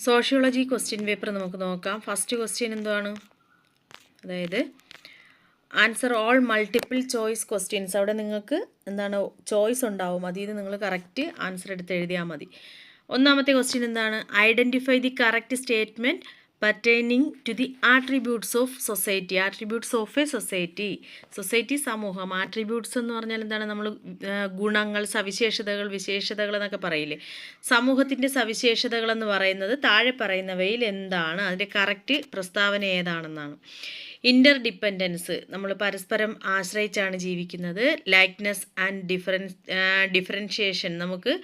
Sociology question paper നമുക്ക് നോക്കാം. First question എന്താണ്? അതായത് answer all multiple choice questions. അവിടെ നിങ്ങൾക്ക് എന്താണ് ചോയ്സ് ഉണ്ടാവും, അതിൽ നിന്ന് നിങ്ങൾ കറക്റ്റ് ആൻസർ എടുത്ത് എഴുതിയാൽ മതി. ഒന്നാമത്തെ ക്വസ്റ്റ്യൻ എന്താണ്? Identify the correct statement pertaining to the attributes of society. Attributes of a society. Society സമൂഹം. ആട്രിബ്യൂട്ട്സ് എന്ന് പറഞ്ഞാൽ എന്താണ്? നമ്മൾ ഗുണങ്ങൾ, സവിശേഷതകൾ, വിശേഷതകൾ എന്നൊക്കെ പറയില്ലേ. സമൂഹത്തിൻ്റെ സവിശേഷതകൾ എന്ന് പറയുന്നത് താഴെ പറയുന്നവയിൽ എന്താണ്? അതിൻ്റെ കറക്റ്റ് പ്രസ്താവന ഏതാണെന്നാണ്. ഇൻ്റർ ഡിപ്പെൻഡൻസ്, നമ്മൾ പരസ്പരം ആശ്രയിച്ചാണ് ജീവിക്കുന്നത്. ലൈക്ക്നെസ് ആൻഡ് ഡിഫറൻഷിയേഷൻ, നമുക്ക്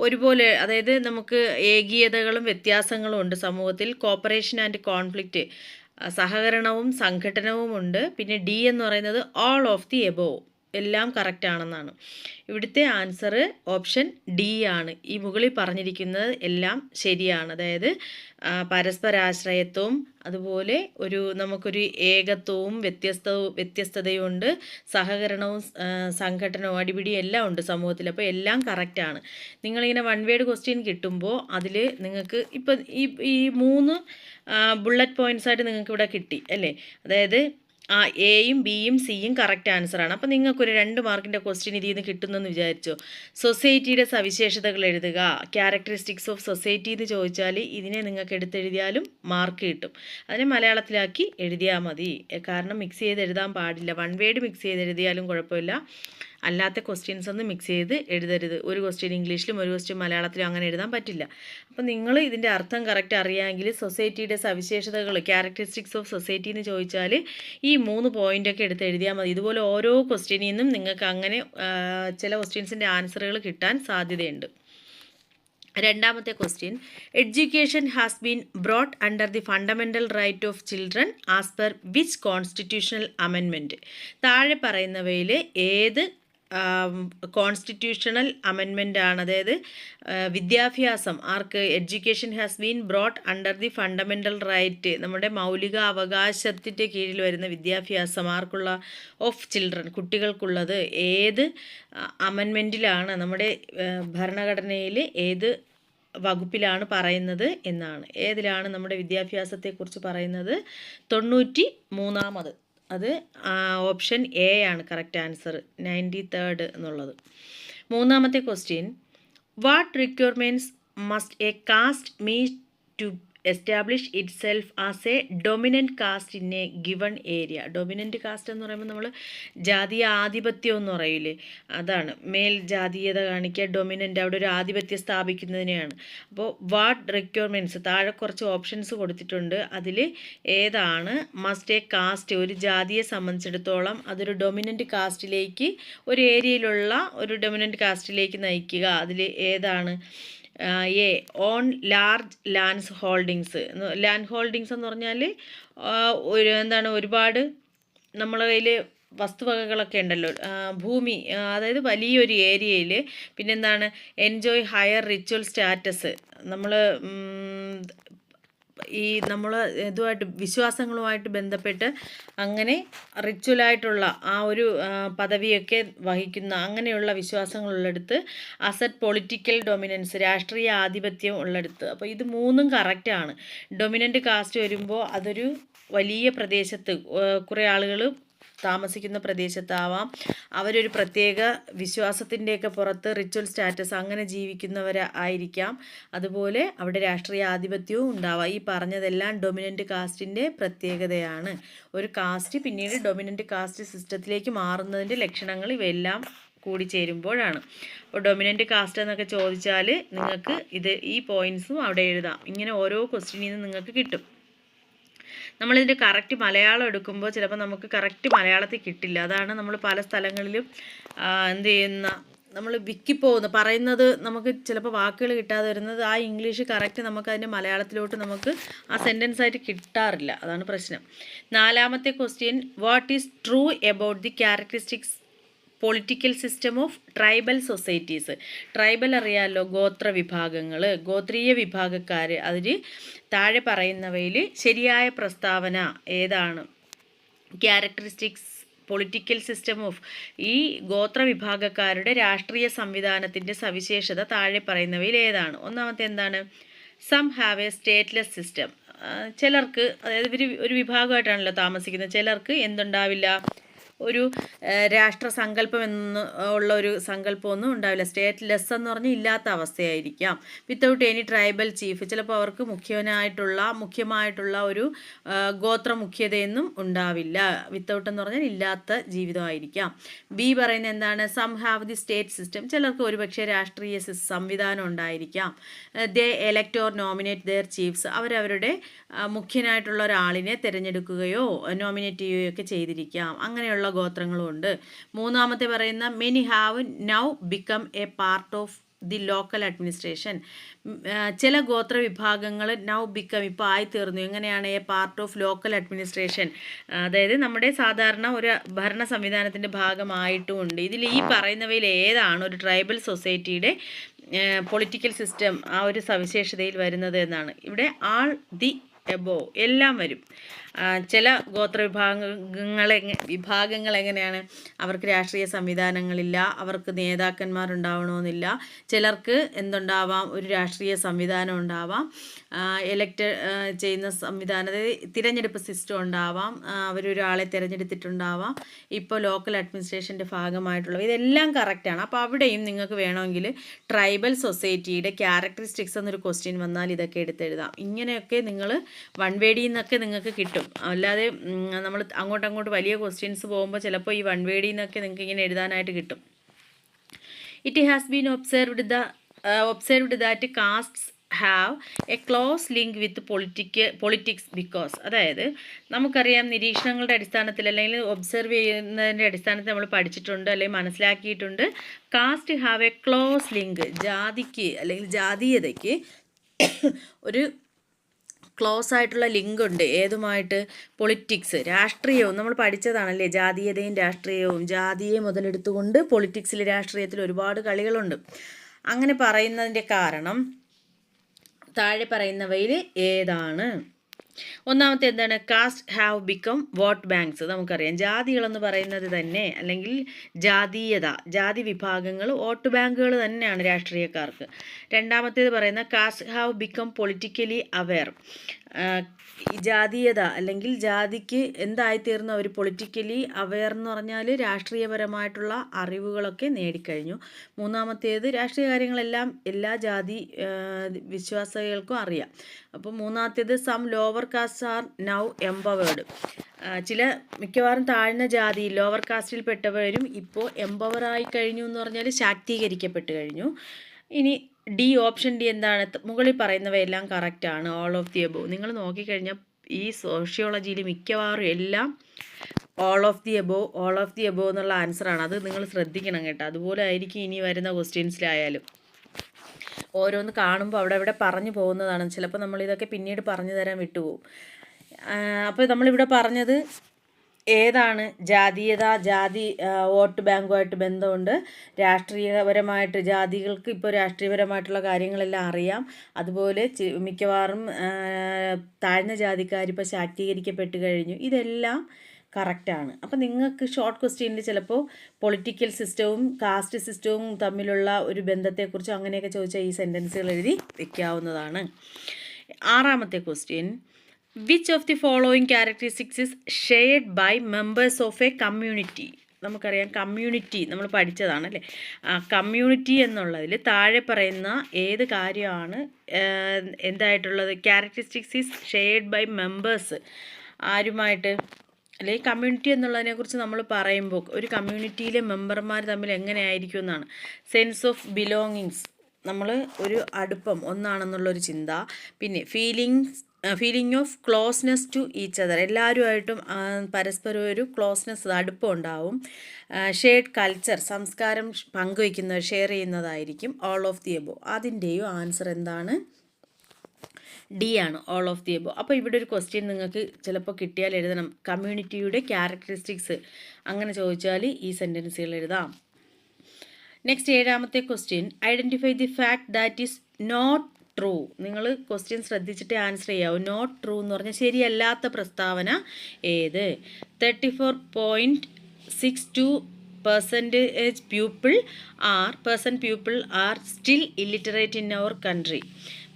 ഒരുപോലെ, അതായത് നമുക്ക് ഏകീയതകളും വ്യത്യാസങ്ങളും ഉണ്ട് സമൂഹത്തിൽ. കോപ്പറേഷൻ ആൻഡ് കോൺഫ്ലിക്റ്റ്, സഹകരണവും സംഘട്ടനവും ഉണ്ട്. പിന്നെ ഡി എന്ന് പറയുന്നത് ഓൾ ഓഫ് ദി എബോവ്, എല്ലാം കറക്റ്റ് ആണെന്നാണ്. ഇവിടുത്തെ ആൻസർ ഓപ്ഷൻ ഡി ആണ്. ഈ മുകളിൽ പറഞ്ഞിരിക്കുന്നത് എല്ലാം ശരിയാണ്. അതായത് പരസ്പരാശ്രയത്വവും അതുപോലെ നമുക്കൊരു ഏകത്വവും വ്യത്യസ്തതയും ഉണ്ട്. സഹകരണവും സംഘടനവും അടിപിടിയും എല്ലാം ഉണ്ട് സമൂഹത്തിൽ. അപ്പോൾ എല്ലാം കറക്റ്റാണ്. നിങ്ങളിങ്ങനെ വൺ വേഡ് ക്വസ്റ്റ്യൻ കിട്ടുമ്പോൾ അതിൽ നിങ്ങൾക്ക് ഇപ്പം ഈ 3 ബുള്ളറ്റ് പോയിൻറ്റ്സ് ആയിട്ട് നിങ്ങൾക്ക് ഇവിടെ കിട്ടി അല്ലേ. അതായത് എയും ബിയും സിയും കറക്റ്റ് ആൻസറാണ്. അപ്പോൾ നിങ്ങൾക്കൊരു 2 മാർക്കിൻ്റെ ക്വസ്റ്റ്യൻ ഇതിൽ നിന്ന് കിട്ടുന്നെന്ന് വിചാരിച്ചോ. സൊസൈറ്റിയുടെ സവിശേഷതകൾ എഴുതുക. ക്യാരക്ടറിസ്റ്റിക്സ് ഓഫ് സൊസൈറ്റി എന്ന് ചോദിച്ചാൽ ഇതിനെ നിങ്ങൾക്ക് എടുത്തെഴുതിയാലും മാർക്ക് കിട്ടും. അതിനെ മലയാളത്തിലാക്കി എഴുതിയാൽ മതി. കാരണം മിക്സ് ചെയ്ത് എഴുതാൻ പാടില്ല. വൺ വേഡ് മിക്സ് ചെയ്ത് എഴുതിയാലും കുഴപ്പമില്ല, അല്ലാത്ത ക്വസ്റ്റ്യൻസ് ഒന്നും മിക്സ് ചെയ്ത് എഴുതരുത്. ഒരു ക്വസ്റ്റ്യൻ ഇംഗ്ലീഷിലും ഒരു ക്വസ്റ്റ്യൻ മലയാളത്തിലും അങ്ങനെ എഴുതാൻ പറ്റില്ല. അപ്പോൾ നിങ്ങൾ ഇതിൻ്റെ അർത്ഥം കറക്റ്റ് അറിയാമെങ്കിൽ സൊസൈറ്റിയുടെ സവിശേഷതകൾ, ക്യാരക്ടറിസ്റ്റിക്സ് ഓഫ് സൊസൈറ്റി എന്ന് ചോദിച്ചാൽ ഈ 3 പോയിൻ്റൊക്കെ എടുത്ത് എഴുതിയാൽ മതി. ഇതുപോലെ ഓരോ ക്വസ്റ്റ്യനിൽ നിന്നും നിങ്ങൾക്ക് അങ്ങനെ ചില ക്വസ്റ്റ്യൻസിൻ്റെ ആൻസറുകൾ കിട്ടാൻ സാധ്യതയുണ്ട്. രണ്ടാമത്തെ question, education has been brought under the fundamental right of children as per which constitutional amendment. താഴെ പറയുന്നവയിൽ ഏത് കോൺസ്റ്റിറ്റ്യൂഷണൽ അമെൻമെൻ്റ് ആണ്? അതായത് വിദ്യാഭ്യാസം ആർക്ക്? Education has been brought under the fundamental right, നമ്മുടെ മൗലിക അവകാശത്തിൻ്റെ കീഴിൽ വരുന്ന വിദ്യാഭ്യാസം ആർക്കുള്ള? Of children, കുട്ടികൾക്കുള്ളത്. ഏത് അമെൻമെൻറ്റിലാണ്? നമ്മുടെ ഭരണഘടനയിൽ ഏത് വകുപ്പിലാണ് പറയുന്നത് എന്നാണ്. ഏതിലാണ് നമ്മുടെ വിദ്യാഭ്യാസത്തെക്കുറിച്ച് പറയുന്നത്? 93ാമത്. അത് ഓപ്ഷൻ എ ആണ് കറക്റ്റ് ആൻസർ, 93rd എന്നുള്ളത്. മൂന്നാമത്തെ question, what requirements must a caste meet to establish itself as a dominant caste in a given area. Dominant caste എന്ന് പറയുമ്പോൾ നമ്മൾ ജാതീയ ആധിപത്യം എന്ന് പറയില്ലേ, അതാണ്. മേൽ ജാതീയത കാണിക്കുക, ഡൊമിനൻ്റ്, അവിടെ ഒരു ആധിപത്യം സ്ഥാപിക്കുന്നതിനെയാണ്. അപ്പോൾ വാട്ട് റിക്വയർമെൻറ്റ്സ്, താഴെ കുറച്ച് ഓപ്ഷൻസ് കൊടുത്തിട്ടുണ്ട്. അതിൽ ഏതാണ് മസ്റ്റ് എ കാസ്റ്റ്? ഒരു ജാതിയെ സംബന്ധിച്ചിടത്തോളം അതൊരു ഡൊമിനൻറ്റ് കാസ്റ്റിലേക്ക്, ഒരു ഏരിയയിലുള്ള ഒരു ഡൊമിനൻറ്റ് കാസ്റ്റിലേക്ക് നയിക്കുക. അതിൽ ഏതാണ്? A, on large land holdings. Land holdings എന്ന് പറഞ്ഞാൽ ഒരുപാട് നമ്മളെ കയ്യിൽ വസ്തുവകകളൊക്കെ ഉണ്ടല്ലോ, ഭൂമി, അതായത് വലിയൊരു ഏരിയയിൽ. പിന്നെന്താണ്? എൻജോയ് ഹയർ റിച്വൽ സ്റ്റാറ്റസ്, നമ്മൾ ഇതുമായിട്ട് വിശ്വാസങ്ങളുമായിട്ട് ബന്ധപ്പെട്ട് അങ്ങനെ റിച്വലായിട്ടുള്ള ആ ഒരു പദവിയൊക്കെ വഹിക്കുന്ന അങ്ങനെയുള്ള വിശ്വാസങ്ങളുള്ളിടത്ത്. അസറ്റ് പൊളിറ്റിക്കൽ ഡൊമിനൻസ്, രാഷ്ട്രീയ ആധിപത്യം ഉള്ളിടത്ത്. അപ്പോൾ ഇത് 3ഉം കറക്റ്റാണ്. ഡൊമിനൻ്റ് കാസ്റ്റ് വരുമ്പോൾ അതൊരു വലിയ പ്രദേശത്ത് കുറേ ആളുകൾ താമസിക്കുന്ന പ്രദേശത്താവാം, അവരൊരു പ്രത്യേക വിശ്വാസത്തിൻ്റെയൊക്കെ പുറത്ത് റിച്വൽ സ്റ്റാറ്റസ് അങ്ങനെ ജീവിക്കുന്നവരായിരിക്കാം. അതുപോലെ അവിടെ രാഷ്ട്രീയ ആധിപത്യവും ഉണ്ടാവാം. ഈ പറഞ്ഞതെല്ലാം ഡൊമിനൻ്റ് കാസ്റ്റിൻ്റെ പ്രത്യേകതയാണ്. ഒരു കാസ്റ്റ് പിന്നീട് ഡൊമിനൻ്റ് കാസ്റ്റ് സിസ്റ്റത്തിലേക്ക് മാറുന്നതിൻ്റെ ലക്ഷണങ്ങൾ ഇവയെല്ലാം കൂടി ചേരുമ്പോഴാണ്. അപ്പോൾ ഡൊമിനൻ്റ് കാസ്റ്റ് എന്നൊക്കെ ചോദിച്ചാൽ നിങ്ങൾക്ക് ഈ പോയിൻറ്റ്സും അവിടെ എഴുതാം. ഇങ്ങനെ ഓരോ ക്വസ്റ്റ്യനിൽ നിന്നും നിങ്ങൾക്ക് കിട്ടും. നമ്മളിതിൻ്റെ കറക്റ്റ് മലയാളം എടുക്കുമ്പോൾ ചിലപ്പോൾ നമുക്ക് കറക്റ്റ് മലയാളത്തിൽ കിട്ടില്ല. അതാണ് നമ്മൾ പല സ്ഥലങ്ങളിലും നമ്മൾ വിക്കിപ്പോകുന്നത്, പറയുന്നത് നമുക്ക് ചിലപ്പോൾ വാക്കുകൾ കിട്ടാതെ വരുന്നത്. ആ ഇംഗ്ലീഷ് കറക്റ്റ് നമുക്ക് അതിൻ്റെ മലയാളത്തിലോട്ട് നമുക്ക് ആ സെൻറ്റൻസ് ആയിട്ട് കിട്ടാറില്ല. അതാണ് പ്രശ്നം. നാലാമത്തെ question, what is true about the characteristics political system of tribal societies. Tribal അറിയാമല്ലോ, ഗോത്ര വിഭാഗങ്ങൾ, ഗോത്രീയ വിഭാഗക്കാർ. അതിൽ താഴെ പറയുന്നവയിൽ ശരിയായ പ്രസ്താവന ഏതാണ്? ക്യാരക്ടറിസ്റ്റിക്സ് പൊളിറ്റിക്കൽ സിസ്റ്റം ഓഫ്, ഈ ഗോത്ര വിഭാഗക്കാരുടെ രാഷ്ട്രീയ സംവിധാനത്തിൻ്റെ സവിശേഷത താഴെ പറയുന്നവയിൽ ഏതാണ്? ഒന്നാമത്തെ എന്താണ്? Some have a stateless system. ചിലർക്ക്, അതായത് ഇവർ ഒരു വിഭാഗമായിട്ടാണല്ലോ താമസിക്കുന്നത്, ചിലർക്ക് എന്തുണ്ടാവില്ല, ഒരു രാഷ്ട്രസങ്കല്പം എന്ന് ഉള്ള ഒരു സങ്കല്പമൊന്നും ഉണ്ടാവില്ല. സ്റ്റേറ്റ്ലെസ് എന്ന് പറഞ്ഞാൽ ഇല്ലാത്ത അവസ്ഥയായിരിക്കാം. വിത്തൗട്ട് എനി ട്രൈബൽ ചീഫ്, ചിലപ്പോൾ അവർക്ക് മുഖ്യമായിട്ടുള്ള ഒരു ഗോത്ര മുഖ്യതയൊന്നും ഉണ്ടാവില്ല. വിത്തൗട്ട് എന്ന് പറഞ്ഞാൽ ഇല്ലാത്ത ജീവിതമായിരിക്കാം. ബി പറയുന്നത് എന്താണ്? Some have the state system, ചിലർക്ക് ഒരുപക്ഷെ രാഷ്ട്രീയ സംവിധാനം ഉണ്ടായിരിക്കാം. They elect or nominate their chiefs, അവരവരുടെ മുഖ്യനായിട്ടുള്ള ഒരാളിനെ തിരഞ്ഞെടുക്കുകയോ നോമിനേറ്റ് ചെയ്യുകയോ ഒക്കെ ചെയ്തിരിക്കാം. അങ്ങനെയുള്ള ഗോത്രങ്ങളുമുണ്ട്. മൂന്നാമത്തെ പറയുന്ന many have now become A part of the local administration, ചില ഗോത്ര വിഭാഗങ്ങൾ നൗ ബിക്കം, ഇപ്പോൾ ആയിത്തീർന്നു. എങ്ങനെയാണ്? A part of local administration, അതായത് നമ്മുടെ സാധാരണ ഒരു ഭരണ സംവിധാനത്തിൻ്റെ ഭാഗമായിട്ടുമുണ്ട്. ഇതിൽ ഈ പറയുന്നവയിൽ ഏതാണ് ഒരു ട്രൈബൽ സൊസൈറ്റിയുടെ പൊളിറ്റിക്കൽ സിസ്റ്റം ആ ഒരു സവിശേഷതയിൽ വരുന്നത് എന്നാണ്. ഇവിടെ ആൾ ദി എബോ എല്ലാം വരും. ചില ഗോത്ര വിഭാഗങ്ങൾ എങ്ങനെയാണ്? അവർക്ക് രാഷ്ട്രീയ സംവിധാനങ്ങളില്ല, അവർക്ക് നേതാക്കന്മാരുണ്ടാവണമെന്നില്ല. ചിലർക്ക് എന്തുണ്ടാവാം? ഒരു രാഷ്ട്രീയ സംവിധാനം ഉണ്ടാവാം, എലക്ട് ചെയ്യുന്ന സംവിധാനം, തിരഞ്ഞെടുപ്പ് സിസ്റ്റം ഉണ്ടാവാം, അവരൊരാളെ തിരഞ്ഞെടുത്തിട്ടുണ്ടാവാം. ഇപ്പോൾ ലോക്കൽ അഡ്മിനിസ്ട്രേഷൻ്റെ ഭാഗമായിട്ടുള്ളവ, ഇതെല്ലാം കറക്റ്റാണ്. അപ്പോൾ അവിടെയും നിങ്ങൾക്ക് വേണമെങ്കിൽ ട്രൈബൽ സൊസൈറ്റിയുടെ ക്യാരക്ടറിസ്റ്റിക്സ് എന്നൊരു ക്വസ്റ്റ്യൻ വന്നാൽ ഇതൊക്കെ എടുത്തെഴുതാം. ഇങ്ങനെയൊക്കെ നിങ്ങൾ വൺ വേഡിൽ നിന്നൊക്കെ നിങ്ങൾക്ക് കിട്ടും. അല്ലാതെ നമ്മൾ അങ്ങോട്ട് വലിയ ക്വസ്റ്റ്യൻസ് പോകുമ്പോൾ ചിലപ്പോൾ ഈ വൺ വേഡിൽ നിന്നൊക്കെ നിങ്ങൾക്ക് ഇങ്ങനെ എഴുതാനായിട്ട് കിട്ടും. It has been observed that castes have a close link with politics because, അതായത് നമുക്കറിയാം നിരീക്ഷണങ്ങളുടെ അടിസ്ഥാനത്തിൽ അല്ലെങ്കിൽ ഒബ്സർവ് ചെയ്യുന്നതിൻ്റെ അടിസ്ഥാനത്തിൽ നമ്മൾ പഠിച്ചിട്ടുണ്ട് അല്ലെങ്കിൽ മനസ്സിലാക്കിയിട്ടുണ്ട്. Caste have a close link, ജാതിക്ക് അല്ലെങ്കിൽ ജാതീയതയ്ക്ക് ഒരു ക്ലോസ് ആയിട്ടുള്ള ലിങ്ക് ഉണ്ട്. ഏതുമായിട്ട്? പൊളിറ്റിക്സ്, രാഷ്ട്രീയവും. നമ്മൾ പഠിച്ചതാണല്ലേ ജാതീയതയും രാഷ്ട്രീയവും. ജാതിയെ മുതലെടുത്തുകൊണ്ട് പൊളിറ്റിക്സിൽ, രാഷ്ട്രീയത്തിൽ ഒരുപാട് കളികളുണ്ട്. അങ്ങനെ പറയുന്നതിൻ്റെ കാരണം താഴെ പറയുന്നവയിൽ ഏതാണ്? ഒന്നാമത്തെ എന്താണ്? Caste have become vote banks. നമുക്കറിയാം ജാതികളെന്ന് പറയുന്നത് തന്നെ, അല്ലെങ്കിൽ ജാതി വിഭാഗങ്ങൾ വോട്ട് ബാങ്കുകൾ തന്നെയാണ് രാഷ്ട്രീയക്കാർക്ക്. രണ്ടാമത്തേത് പറയുന്ന caste have become politically aware. ജാതീയത അല്ലെങ്കിൽ ജാതിക്ക് എന്തായിത്തീർന്നു? അവർ പൊളിറ്റിക്കലി അവെയർ എന്ന് പറഞ്ഞാൽ രാഷ്ട്രീയപരമായിട്ടുള്ള അറിവുകളൊക്കെ നേടിക്കഴിഞ്ഞു. മൂന്നാമത്തേത് രാഷ്ട്രീയ കാര്യങ്ങളെല്ലാം എല്ലാ ജാതി വിശ്വാസികൾക്കും അറിയാം. അപ്പോൾ മൂന്നാമത്തേത് some lower caste are now empowered. മിക്കവാറും താഴ്ന്ന ജാതി ലോവർ കാസ്റ്റിൽപ്പെട്ടവരും ഇപ്പോൾ എംപവറായി കഴിഞ്ഞു എന്ന് പറഞ്ഞാൽ ശാക്തീകരിക്കപ്പെട്ട് കഴിഞ്ഞു. ഇനി ഡി, ഓപ്ഷൻ ഡി എന്താണ്? മുകളിൽ പറയുന്നവയെല്ലാം കറക്റ്റാണ്. All of the above. നിങ്ങൾ നോക്കിക്കഴിഞ്ഞാൽ ഈ സോഷ്യോളജിയിൽ മിക്കവാറും എല്ലാം ഓൾ ഓഫ് ദി എബോവ് എന്നുള്ള ആൻസറാണ്. അത് നിങ്ങൾ ശ്രദ്ധിക്കണം കേട്ടോ. അതുപോലെ ആയിരിക്കും ഇനി വരുന്ന ക്വസ്റ്റ്യൻസിലായാലും. ഓരോന്ന് കാണുമ്പോൾ അവിടെ പറഞ്ഞു പോകുന്നതാണ്. ചിലപ്പോൾ നമ്മളിതൊക്കെ പിന്നീട് പറഞ്ഞു തരാൻ വിട്ടുപോകും. അപ്പോൾ നമ്മളിവിടെ പറഞ്ഞത് ഏതാണ്? ജാതി വോട്ട് ബാങ്കുമായിട്ട് ബന്ധമുണ്ട്. രാഷ്ട്രീയപരമായിട്ട് ജാതികൾക്ക് ഇപ്പോൾ രാഷ്ട്രീയപരമായിട്ടുള്ള കാര്യങ്ങളെല്ലാം അറിയാം. അതുപോലെ മിക്കവാറും താഴ്ന്ന ജാതിക്കാരിപ്പോൾ ശാക്തീകരിക്കപ്പെട്ട് കഴിഞ്ഞു. ഇതെല്ലാം കറക്റ്റാണ്. അപ്പോൾ നിങ്ങൾക്ക് ഷോർട്ട് ക്വസ്റ്റ്യനിൽ ചിലപ്പോൾ പൊളിറ്റിക്കൽ സിസ്റ്റവും കാസ്റ്റ് സിസ്റ്റവും തമ്മിലുള്ള ഒരു ബന്ധത്തെക്കുറിച്ച് അങ്ങനെയൊക്കെ ചോദിച്ചാൽ ഈ സെൻറ്റൻസുകൾ എഴുതി വയ്ക്കാവുന്നതാണ്. ആറാമത്തെ question, which of the following characteristics is shared by members of a community? നമുക്കറിയാം കമ്മ്യൂണിറ്റി നമ്മൾ പഠിച്ചതാണല്ലേ. കമ്മ്യൂണിറ്റി എന്നുള്ളതിൽ താഴെ പറയുന്ന ഏത് കാര്യമാണ് എന്തായിട്ടുള്ളത്? Characteristics is shared by members. ആരുമായിട്ട്? അല്ലെങ്കിൽ കമ്മ്യൂണിറ്റി എന്നുള്ളതിനെക്കുറിച്ച് നമ്മൾ പറയുമ്പോൾ ഒരു കമ്മ്യൂണിറ്റിയിലെ മെമ്പർമാർ തമ്മിൽ എങ്ങനെയായിരിക്കും എന്നാണ്. സെൻസ് ഓഫ് ബിലോങ്ങിങ്സ്, നമ്മൾ ഒരു അടുപ്പം ഒന്നാണെന്നുള്ളൊരു ചിന്ത. പിന്നെ feeling of closeness to each other, എല്ലാവരുമായിട്ടും പരസ്പരം ഒരു ക്ലോസ്നെസ് അടുപ്പം ഉണ്ടാവും. ഷെയർഡ് കൾച്ചർ, സംസ്കാരം പങ്കുവയ്ക്കുന്നവർ, ഷെയർ ചെയ്യുന്നതായിരിക്കും. All of the above. അതിൻ്റെയും ആൻസർ എന്താണ്? ഡി ആണ്, ഓൾ ഓഫ് ദി എബോവ്. അപ്പോൾ ഇവിടെ ഒരു ക്വസ്റ്റ്യൻ നിങ്ങൾക്ക് ചിലപ്പോൾ കിട്ടിയാൽ എഴുതണം, കമ്മ്യൂണിറ്റിയുടെ ക്യാരക്ടറിസ്റ്റിക്സ്. അങ്ങനെ ചോദിച്ചാൽ ഈ സെൻറ്റൻസുകൾ എഴുതാം. നെക്സ്റ്റ് ഏഴാമത്തെ question, identify the fact that is not true. നിങ്ങൾ ക്വസ്റ്റ്യൻ ശ്രദ്ധിച്ചിട്ട് ആൻസർ ചെയ്യാവും. നോട്ട് ട്രൂ എന്ന് പറഞ്ഞാൽ ശരിയല്ലാത്ത പ്രസ്താവന ഏത്? 34.62% people are still illiterate in our country.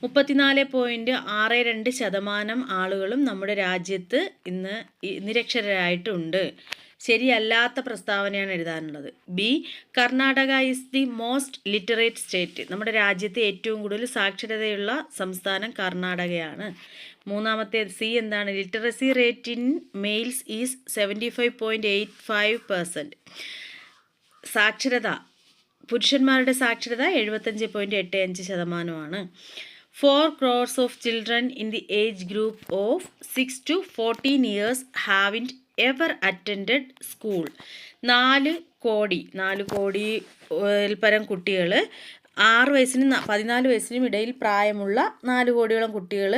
34.62% ആളുകളും നമ്മുടെ രാജ്യത്ത് ഇന്ന് നിരക്ഷരരായിട്ടുണ്ട്. ശരിയല്ലാത്ത പ്രസ്താവനയാണ് എഴുതാനുള്ളത്. B, Karnataka is the most literate state. നമ്മുടെ രാജ്യത്ത് ഏറ്റവും കൂടുതൽ സാക്ഷരതയുള്ള സംസ്ഥാനം കർണാടകയാണ്. മൂന്നാമത്തെ സി എന്താണ്? Literacy rate in males is 75.85%. സാക്ഷരത, പുരുഷന്മാരുടെ സാക്ഷരത 75.85%. 4 crores of children in the age group of 6 to 14 years haven't ever attended school. 4 കോടിയിൽ പരം കുട്ടികൾ 6 വയസ്സിനും 14 വയസ്സിനും ഇടയിൽ പ്രായമുള്ള 4 കോടിയോളം കുട്ടികൾ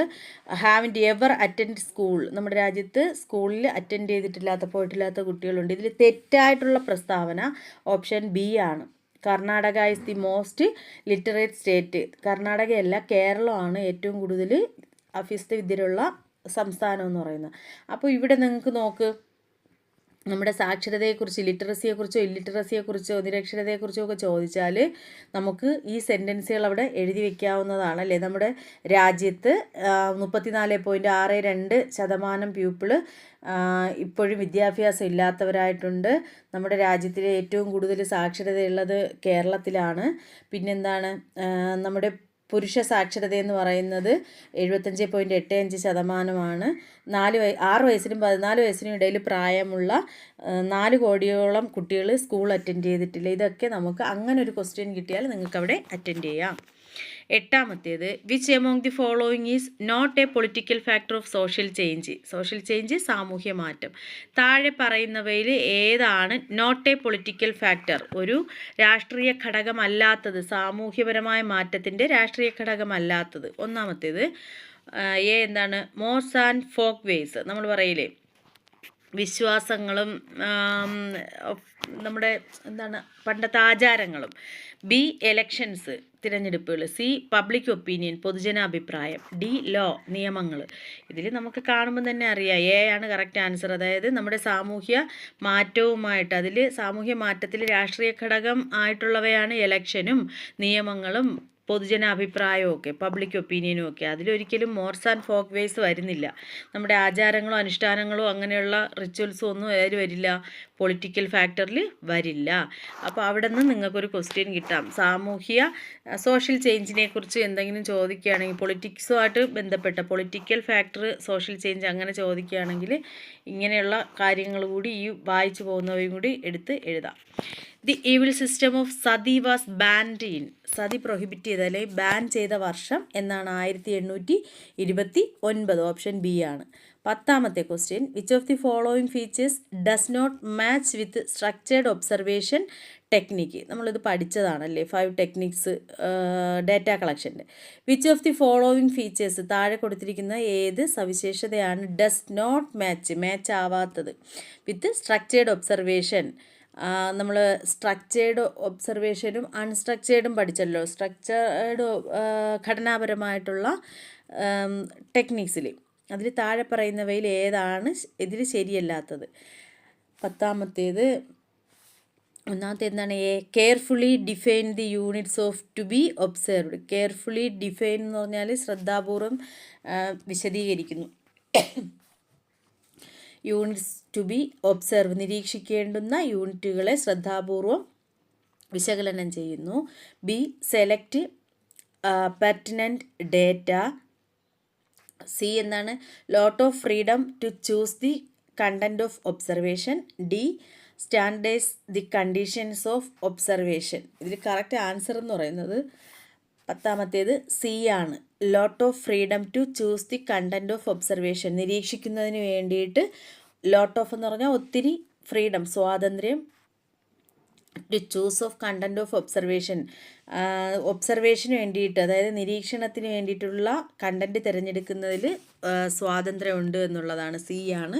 ഹാവിൻറ്റ് എവർ അറ്റൻഡ് സ്കൂൾ. നമ്മുടെ രാജ്യത്ത് സ്കൂളിൽ അറ്റൻഡ് ചെയ്തിട്ടില്ലാത്ത, പോയിട്ടില്ലാത്ത കുട്ടികളുണ്ട്. ഇതിൽ തെറ്റായിട്ടുള്ള പ്രസ്താവന ഓപ്ഷൻ ബി ആണ്. Karnataka is the most literate state. കർണാടകയല്ല, കേരളമാണ് ഏറ്റവും കൂടുതൽ അഭ്യസ്ത വിദ്യരുള്ള സംസ്ഥാനം എന്ന് പറയുന്നത്. അപ്പോൾ ഇവിടെ നിങ്ങൾക്ക് നോക്ക്, നമ്മുടെ സാക്ഷരതയെക്കുറിച്ച്, ലിറ്ററസിയെക്കുറിച്ചോ ഇല്ലിറ്ററസിയെക്കുറിച്ചോ നിരക്ഷരതയെക്കുറിച്ചോ ഒക്കെ ചോദിച്ചാൽ നമുക്ക് ഈ സെൻറ്റൻസുകൾ അവിടെ എഴുതി വയ്ക്കാവുന്നതാണ് അല്ലേ. നമ്മുടെ രാജ്യത്ത് 34.62% പീപ്പിള് ഇപ്പോഴും വിദ്യാഭ്യാസം ഇല്ലാത്തവരായിട്ടുണ്ട്. നമ്മുടെ രാജ്യത്തിലെ ഏറ്റവും കൂടുതൽ സാക്ഷരതയുള്ളത് കേരളത്തിലാണ്. പിന്നെന്താണ്, നമ്മുടെ പുരുഷ സാക്ഷരത എന്ന് പറയുന്നത് 75.85%. 6 വയസ്സിനും 14 വയസ്സിനും ഇടയിൽ പ്രായമുള്ള 4 കോടിയോളം കുട്ടികൾ സ്കൂൾ അറ്റൻഡ് ചെയ്തിട്ടില്ല. ഇതൊക്കെ നമുക്ക് അങ്ങനെ ഒരു ക്വസ്റ്റ്യൻ കിട്ടിയാൽ നിങ്ങൾക്ക് അവിടെ അറ്റൻഡ് ചെയ്യാം. 8ാമത്തേത്, which among the following is not a political factor of social change. Social change, സാമൂഹ്യ മാറ്റം. താഴെ പറയുന്നവയിൽ ഏതാണ് നോട്ട് എ പൊളിറ്റിക്കൽ ഫാക്ടർ, ഒരു രാഷ്ട്രീയ ഘടകമല്ലാത്തത്, സാമൂഹ്യപരമായ മാറ്റത്തിൻ്റെ രാഷ്ട്രീയ ഘടകമല്ലാത്തത്? ഒന്നാമത്തേത് എ എന്താണ്? Mores and folk ways. നമ്മൾ പറയില്ലേ, വിശ്വാസങ്ങളും നമ്മുടെ എന്താണ് പണ്ടത്തെ ആചാരങ്ങളും. ബി, എലക്ഷൻസ്, തിരഞ്ഞെടുപ്പുകൾ. സി, പബ്ലിക് ഒപ്പീനിയൻ, പൊതുജനാഭിപ്രായം. ഡി, ലോ, നിയമങ്ങൾ. ഇതിൽ നമുക്ക് കാണുമ്പോൾ തന്നെ അറിയാം എ ആണ് കറക്റ്റ് ആൻസർ. അതായത് നമ്മുടെ സാമൂഹ്യ മാറ്റവുമായിട്ട്, അതിൽ സാമൂഹ്യ മാറ്റത്തിൽ രാഷ്ട്രീയ ഘടകം ആയിട്ടുള്ളവയാണ് എലക്ഷനും നിയമങ്ങളും പൊതുജനാഭിപ്രായവും ഒക്കെ, പബ്ലിക് ഒപ്പീനിയനും ഒക്കെ. അതിലൊരിക്കലും മോർസ് ആൻഡ് ഫോക്ക് വേസ് വരുന്നില്ല. നമ്മുടെ ആചാരങ്ങളോ അനുഷ്ഠാനങ്ങളോ അങ്ങനെയുള്ള റിച്വൽസോ ഒന്നും അതിൽ വരില്ല, പൊളിറ്റിക്കൽ ഫാക്ടറിൽ വരില്ല. അപ്പോൾ അവിടെ നിന്ന് നിങ്ങൾക്കൊരു ക്വസ്റ്റ്യൻ കിട്ടാം. സോഷ്യൽ ചേഞ്ചിനെ കുറിച്ച് എന്തെങ്കിലും ചോദിക്കുകയാണെങ്കിൽ, പൊളിറ്റിക്സുമായിട്ട് ബന്ധപ്പെട്ട പൊളിറ്റിക്കൽ ഫാക്ടർ, സോഷ്യൽ ചേഞ്ച് അങ്ങനെ ചോദിക്കുകയാണെങ്കിൽ ഇങ്ങനെയുള്ള കാര്യങ്ങൾ കൂടി ഈ വായിച്ചു പോകുന്നവയും കൂടി എടുത്ത് എഴുതാം. The evil system of sati was banned in. Sati prohibit ചെയ്ത അല്ലെങ്കിൽ ബാൻ ചെയ്ത വർഷം എന്നാണ്? 1829. ഓപ്ഷൻ ബി ആണ്. 10ാമത്തെ question, which of the following features does not match with structured observation technique. നമ്മളിത് പഠിച്ചതാണല്ലേ, 5 ടെക്നിക്സ് ഡാറ്റ കളക്ഷൻ്റെ. Which of the following features, താഴെ കൊടുത്തിരിക്കുന്ന ഏത് സവിശേഷതയാണ് ഡസ് നോട്ട് മാച്ച് ആവാത്തത് വിത്ത് സ്ട്രക്ചേർഡ് ഒബ്സർവേഷൻ? നമ്മൾ സ്ട്രക്ചേർഡ് ഒബ്സർവേഷനും അൺസ്ട്രക്ചേർഡും പഠിച്ചല്ലോ. സ്ട്രക്ചേർഡ് ഘടനാപരമായിട്ടുള്ള ടെക്നിക്സിൽ അതിൽ താഴെ പറയുന്നവയിൽ ഏതാണ് ഇതിൽ ശരിയല്ലാത്തത്? 10ാമത്തേത്, ഒന്നാമത്തെ എന്താണ്? A, carefully define the units of to be observed. Carefully define എന്ന് പറഞ്ഞാൽ ശ്രദ്ധാപൂർവം വിശദീകരിക്കുന്നു. യൂണിറ്റ്സ് ടു ബി ഒബ്സർവ്, നിരീക്ഷിക്കേണ്ടുന്ന യൂണിറ്റുകളെ ശ്രദ്ധാപൂർവം വിശകലനം ചെയ്യുന്നു. B, select pertinent data. C എന്താണ്? Lot of freedom to choose the content of observation. D, standardise the conditions of observation. ഇതിൽ കറക്റ്റ് ആൻസർ എന്ന് പറയുന്നത് 10ാമത്തേത് സി ആണ്. Lot of freedom to choose the content of observation. നിരീക്ഷിക്കുന്നതിന് വേണ്ടിയിട്ട് lot of എന്ന് പറഞ്ഞാൽ ഒത്തിരി ഫ്രീഡം, സ്വാതന്ത്ര്യം. To choose of content of observation, ഒബ്സർവേഷന് വേണ്ടിയിട്ട്, അതായത് നിരീക്ഷണത്തിന് വേണ്ടിയിട്ടുള്ള കണ്ടൻറ്റ് തിരഞ്ഞെടുക്കുന്നതിൽ സ്വാതന്ത്ര്യമുണ്ട് എന്നുള്ളതാണ്. സി ആണ്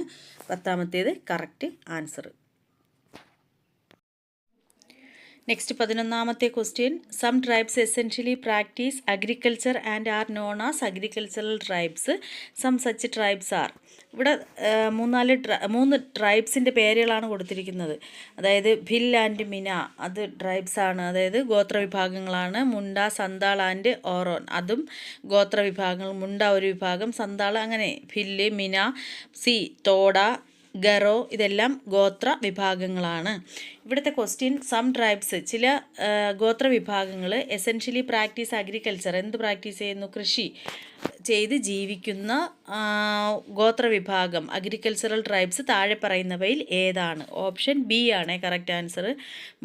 10ാമത്തേത് കറക്റ്റ് ആൻസർ. നെക്സ്റ്റ് 11ാമത്തെ question. Some tribes essentially practice agriculture and are known as agricultural tribes. Some such tribes are. ഇവിടെ മൂന്ന് ട്രൈബ്സിൻ്റെ പേരുകളാണ് കൊടുത്തിരിക്കുന്നത്. അതായത് ഭിൽ ആൻഡ് മിന, അത് ട്രൈബ്സാണ്, അതായത് ഗോത്രവിഭാഗങ്ങളാണ്. മുണ്ട, സന്താൾ ആൻഡ് ഓറോൻ, അതും ഗോത്രവിഭാഗങ്ങൾ. മുണ്ട ഒരു വിഭാഗം, സന്താൾ അങ്ങനെ. ഭില്ല്, മിന, തോഡ, ഗറോ, ഇതെല്ലാം ഗോത്ര വിഭാഗങ്ങളാണ്. ഇവിടുത്തെ ക്വസ്റ്റ്യൻ, സം ട്രൈബ്സ്, ചില ഗോത്ര വിഭാഗങ്ങൾ എസെൻഷ്യലി പ്രാക്ടീസ് അഗ്രികൾച്ചർ, എന്ത് പ്രാക്ടീസ് ചെയ്യുന്നു? കൃഷി ചെയ്ത് ജീവിക്കുന്ന ഗോത്രവിഭാഗം, അഗ്രികൾച്ചറൽ ട്രൈബ്സ് താഴെ പറയുന്നവയിൽ ഏതാണ്? ഓപ്ഷൻ ബി ആണ് correct answer,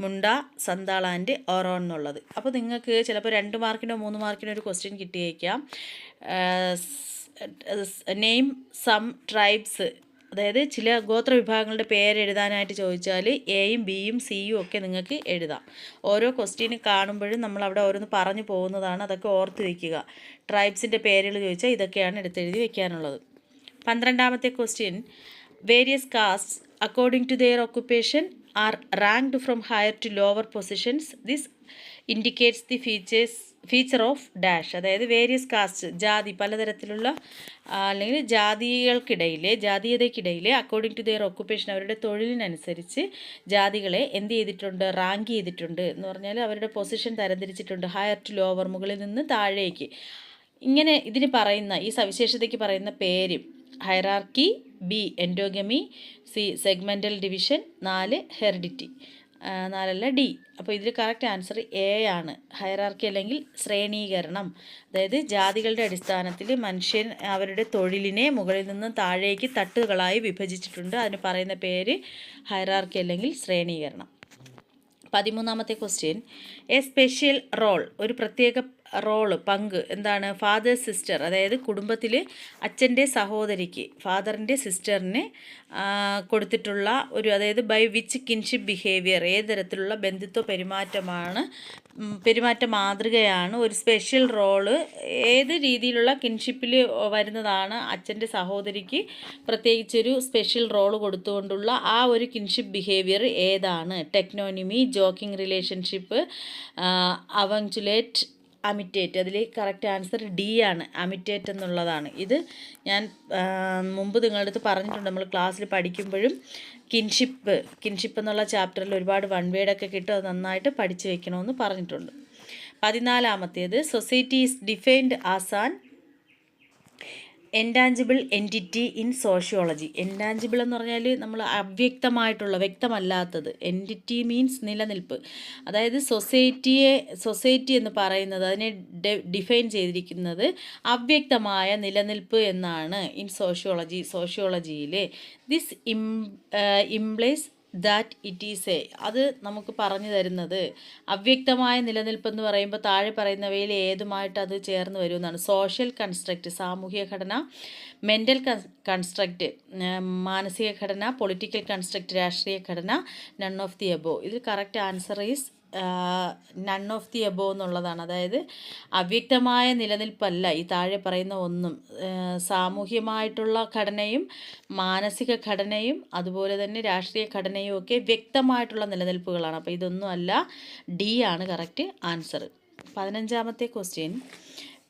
Munda, Santhal and Oraon എന്നുള്ളത്. അപ്പോൾ നിങ്ങൾക്ക് ചിലപ്പോൾ 2 മാർക്കിനോ 3 മാർക്കിനോ ഒരു ക്വസ്റ്റ്യൻ കിട്ടിയേക്കാം. നെയിം സം ട്രൈബ്സ്, അതായത് ചില ഗോത്രവിഭാഗങ്ങളുടെ പേര് എഴുതാനായിട്ട് ചോദിച്ചാൽ എയും ബിയും സിയും ഒക്കെ നിങ്ങൾക്ക് എഴുതാം. ഓരോ ക്വസ്റ്റ്യൻ കാണുമ്പോഴും നമ്മൾ അവിടെ ഓരോന്ന് പറഞ്ഞു പോകുന്നതാണ്, അതൊക്കെ ഓർത്ത് വയ്ക്കുക. ട്രൈബ്സിൻ്റെ പേരുകൾ ചോദിച്ചാൽ ഇതൊക്കെയാണ് എടുത്തെഴുതി വയ്ക്കാനുള്ളത്. 12ാമത്തെ question. Various caste according to their occupation are ranked from higher to lower positions. This indicates the feature of dash. അതായത് വേരിയസ് കാസ്റ്റ്, ജാതി, പലതരത്തിലുള്ള അല്ലെങ്കിൽ ജാതീയതയ്ക്കിടയിലെ അക്കോർഡിംഗ് ടു ദെയർ ഓക്കുപ്പേഷൻ, അവരുടെ തൊഴിലിനനുസരിച്ച് ജാതികളെ എന്ത് ചെയ്തിട്ടുണ്ട്? റാങ്ക് ചെയ്തിട്ടുണ്ട് എന്ന് പറഞ്ഞാൽ അവരുടെ പൊസിഷൻ തരംതിരിച്ചിട്ടുണ്ട്. ഹയർ ടു ലോവർ, മുകളിൽ നിന്ന് താഴേക്ക്. ഇങ്ങനെ ഇതിന് പറയുന്ന, ഈ സവിശേഷതയ്ക്ക് പറയുന്ന പേര് hierarchy, B endogamy, C segmental division, 4 heredity, 4 D. അപ്പോൾ ഇതിൽ കറക്റ്റ് ആൻസർ എ ആണ്, ഹൈറാർക്കി അല്ലെങ്കിൽ ശ്രേണീകരണം. അതായത് ജാതികളുടെ അടിസ്ഥാനത്തിൽ മനുഷ്യൻ അവരുടെ തൊഴിലിനെ മുകളിൽ നിന്ന് താഴേക്ക് തട്ടുകളായി വിഭജിച്ചിട്ടുണ്ട്. അതിന് പറയുന്ന പേര് ഹൈറാർക്കി അല്ലെങ്കിൽ ശ്രേണീകരണം. 13ാമത്തെ ക്വസ്റ്റ്യൻ. എ സ്പെഷ്യൽ റോൾ, ഒരു പ്രത്യേക റോള്, പങ്ക് എന്താണ്? ഫാദേഴ്സ് സിസ്റ്റർ, അതായത് കുടുംബത്തിൽ അച്ഛൻ്റെ സഹോദരിക്ക്, ഫാദറിൻ്റെ സിസ്റ്ററിന് കൊടുത്തിട്ടുള്ള ഒരു, അതായത് ബൈ വിച്ച് കിൻഷിപ്പ് ബിഹേവിയർ, ഏത് തരത്തിലുള്ള ബന്ധുത്വ പെരുമാറ്റ മാതൃകയാണ് ഒരു സ്പെഷ്യൽ റോള്, ഏത് രീതിയിലുള്ള കിൻഷിപ്പിൽ വരുന്നതാണ് അച്ഛൻ്റെ സഹോദരിക്ക് പ്രത്യേകിച്ചൊരു സ്പെഷ്യൽ റോള് കൊടുത്തുകൊണ്ടുള്ള ആ ഒരു കിൻഷിപ്പ് ബിഹേവിയർ ഏതാണ്? ടെക്നോണിമി, ജോക്കിംഗ് റിലേഷൻഷിപ്പ്, അവങ്ചുലേറ്റ്, അമിറ്റേറ്റ്. അതിൽ കറക്റ്റ് ആൻസർ ഡി ആണ്, അമിറ്റേറ്റ് എന്നുള്ളതാണ്. ഇത് ഞാൻ മുമ്പ് നിങ്ങളുടെ അടുത്ത് പറഞ്ഞിട്ടുണ്ട്, നമ്മൾ ക്ലാസ്സിൽ പഠിക്കുമ്പോഴും കിൻഷിപ്പ് എന്നുള്ള ചാപ്റ്ററിൽ ഒരുപാട് വൺ വേർഡൊക്കെ കിട്ടും, അത് നന്നായിട്ട് പഠിച്ചു വെക്കണമെന്ന് പറഞ്ഞിട്ടുണ്ട്. 14ാമത്തേത്. Society is defined as an intangible entity in sociology. Intangible എന്ന് പറഞ്ഞാൽ നമ്മൾ അവ്യക്തമായിട്ടുള്ള, വ്യക്തമല്ലാത്തത്. എൻറ്റിറ്റി മീൻസ് നിലനിൽപ്പ്. അതായത് സൊസൈറ്റി എന്ന് പറയുന്നത്, അതിനെ ഡിഫൈൻ ചെയ്തിരിക്കുന്നത് അവ്യക്തമായ നിലനിൽപ്പ് എന്നാണ്. ഇൻ സോഷ്യോളജിയിൽ this implies that it is അത് നമുക്ക് പറഞ്ഞു തരുന്നത്, അവ്യക്തമായ നിലനിൽപ്പെന്ന് പറയുമ്പോൾ താഴെ പറയുന്നവയിൽ ഏതുമായിട്ട് അത് ചേർന്ന് വരുമെന്നാണ്. സോഷ്യൽ കൺസ്ട്രക്റ്റ്, സാമൂഹിക ഘടന, മെൻ്റൽ കൺസ്ട്രക്റ്റ്, മാനസിക ഘടന, പൊളിറ്റിക്കൽ കൺസ്ട്രക്റ്റ്, രാഷ്ട്രീയ ഘടന, നൺ ഓഫ് ദി എബോ. ഇതിൽ correct answer is none of the above എന്നുള്ളതാണ്. അതായത് അവ്യക്തമായ നിലനിൽപ്പല്ല ഈ താഴെ പറയുന്ന ഒന്നും. സാമൂഹ്യമായിട്ടുള്ള ഘടനയും മാനസിക ഘടനയും അതുപോലെ തന്നെ രാഷ്ട്രീയ ഘടനയും ഒക്കെ വ്യക്തമായിട്ടുള്ള നിലനിൽപ്പുകളാണ്. അപ്പോൾ ഇതൊന്നും അല്ല, ഡി ആണ് കറക്റ്റ് ആൻസർ. 15ാമത്തെ question.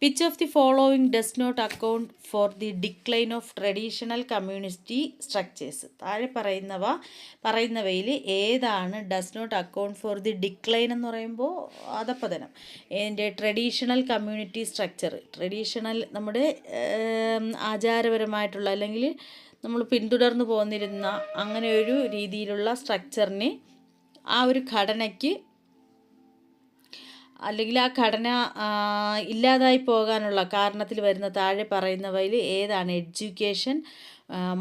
Which of the following does not account for the decline of traditional community structures. താഴെ പറയുന്നവയിൽ ഏതാണ് does not account for the decline എന്ന് പറയുമ്പോൾ അധപ്പതനം. എൻ്റെ ട്രഡീഷണൽ കമ്മ്യൂണിറ്റി സ്ട്രക്ചർ, ട്രഡീഷണൽ നമ്മുടെ ആചാരപരമായിട്ടുള്ള അല്ലെങ്കിൽ നമ്മൾ പിന്തുടർന്നു പോന്നിരുന്ന അങ്ങനെ ഒരു രീതിയിലുള്ള സ്ട്രക്ചറിന്, ആ ഒരു ഘടനയ്ക്ക് അല്ലെങ്കിൽ ആ ഘടന ഇല്ലാതായി പോകാനുള്ള കാരണത്തിൽ വരുന്ന താഴെ പറയുന്നവയിൽ ഏതാണ്? Education,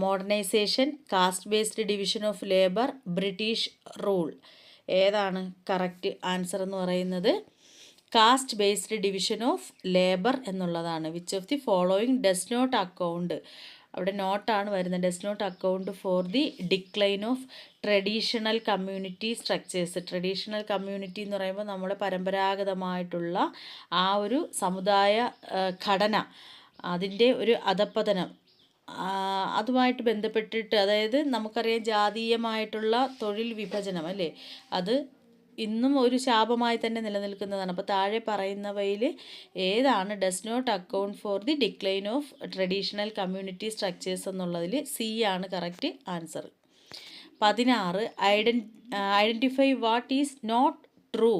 modernisation, caste based division of labour, British rule. ഏതാണ് കറക്റ്റ് ആൻസർ എന്ന് പറയുന്നത്? Caste based division of labour എന്നുള്ളതാണ്. Which of the following does not account, അവിടെ നോട്ടാണ് വരുന്നത്, does not account for the decline of traditional community structures. Traditional community എന്ന് പറയുമ്പോൾ നമ്മുടെ പരമ്പരാഗതമായിട്ടുള്ള ആ ഒരു സമുദായ ഘടന, അതിൻ്റെ ഒരു അധപ്പതനം, അതുമായിട്ട് ബന്ധപ്പെട്ടിട്ട്, അതായത് നമുക്കറിയാം ജാതീയമായിട്ടുള്ള തൊഴിൽ വിഭജനം അല്ലേ, അത് ഇന്നും ഒരു ശാപമായി തന്നെ നിലനിൽക്കുന്നതാണ്. അപ്പോൾ താഴെ പറയുന്നവയിൽ ഏതാണ് does not account for the decline of traditional community structures എന്നുള്ളതിൽ സി ആണ് correct answer. 16 identify what is not true,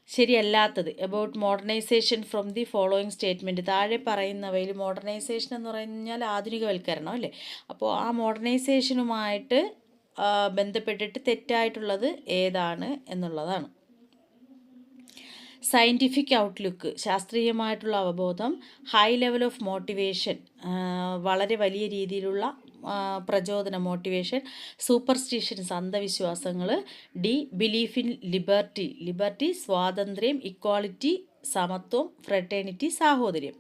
ശരിയല്ലാത്തത് about modernisation from the following statement. താഴെ പറയുന്നവയിൽ മോഡേണൈസേഷൻ എന്ന് പറഞ്ഞാൽ ആധുനികവൽക്കരണം അല്ലേ. അപ്പോൾ ആ മോഡേണൈസേഷനുമായിട്ട് ബന്ധപ്പെട്ടിട്ട് തെറ്റായിട്ടുള്ളത് ഏതാണ് എന്നുള്ളതാണ്. സയൻറ്റിഫിക് ഔട്ട്ലുക്ക്, ശാസ്ത്രീയമായിട്ടുള്ള അവബോധം. ഹൈ ലെവൽ ഓഫ് മോട്ടിവേഷൻ, വളരെ വലിയ രീതിയിലുള്ള പ്രചോദനം, മോട്ടിവേഷൻ. സൂപ്പർസ്റ്റിഷൻസ്, അന്ധവിശ്വാസങ്ങൾ. ഡി ബിലീഫ് ഇൻ ലിബർട്ടി, സ്വാതന്ത്ര്യം. ഇക്വാളിറ്റി, സമത്വം. ഫ്രട്ടേണിറ്റി, സാഹോദര്യം.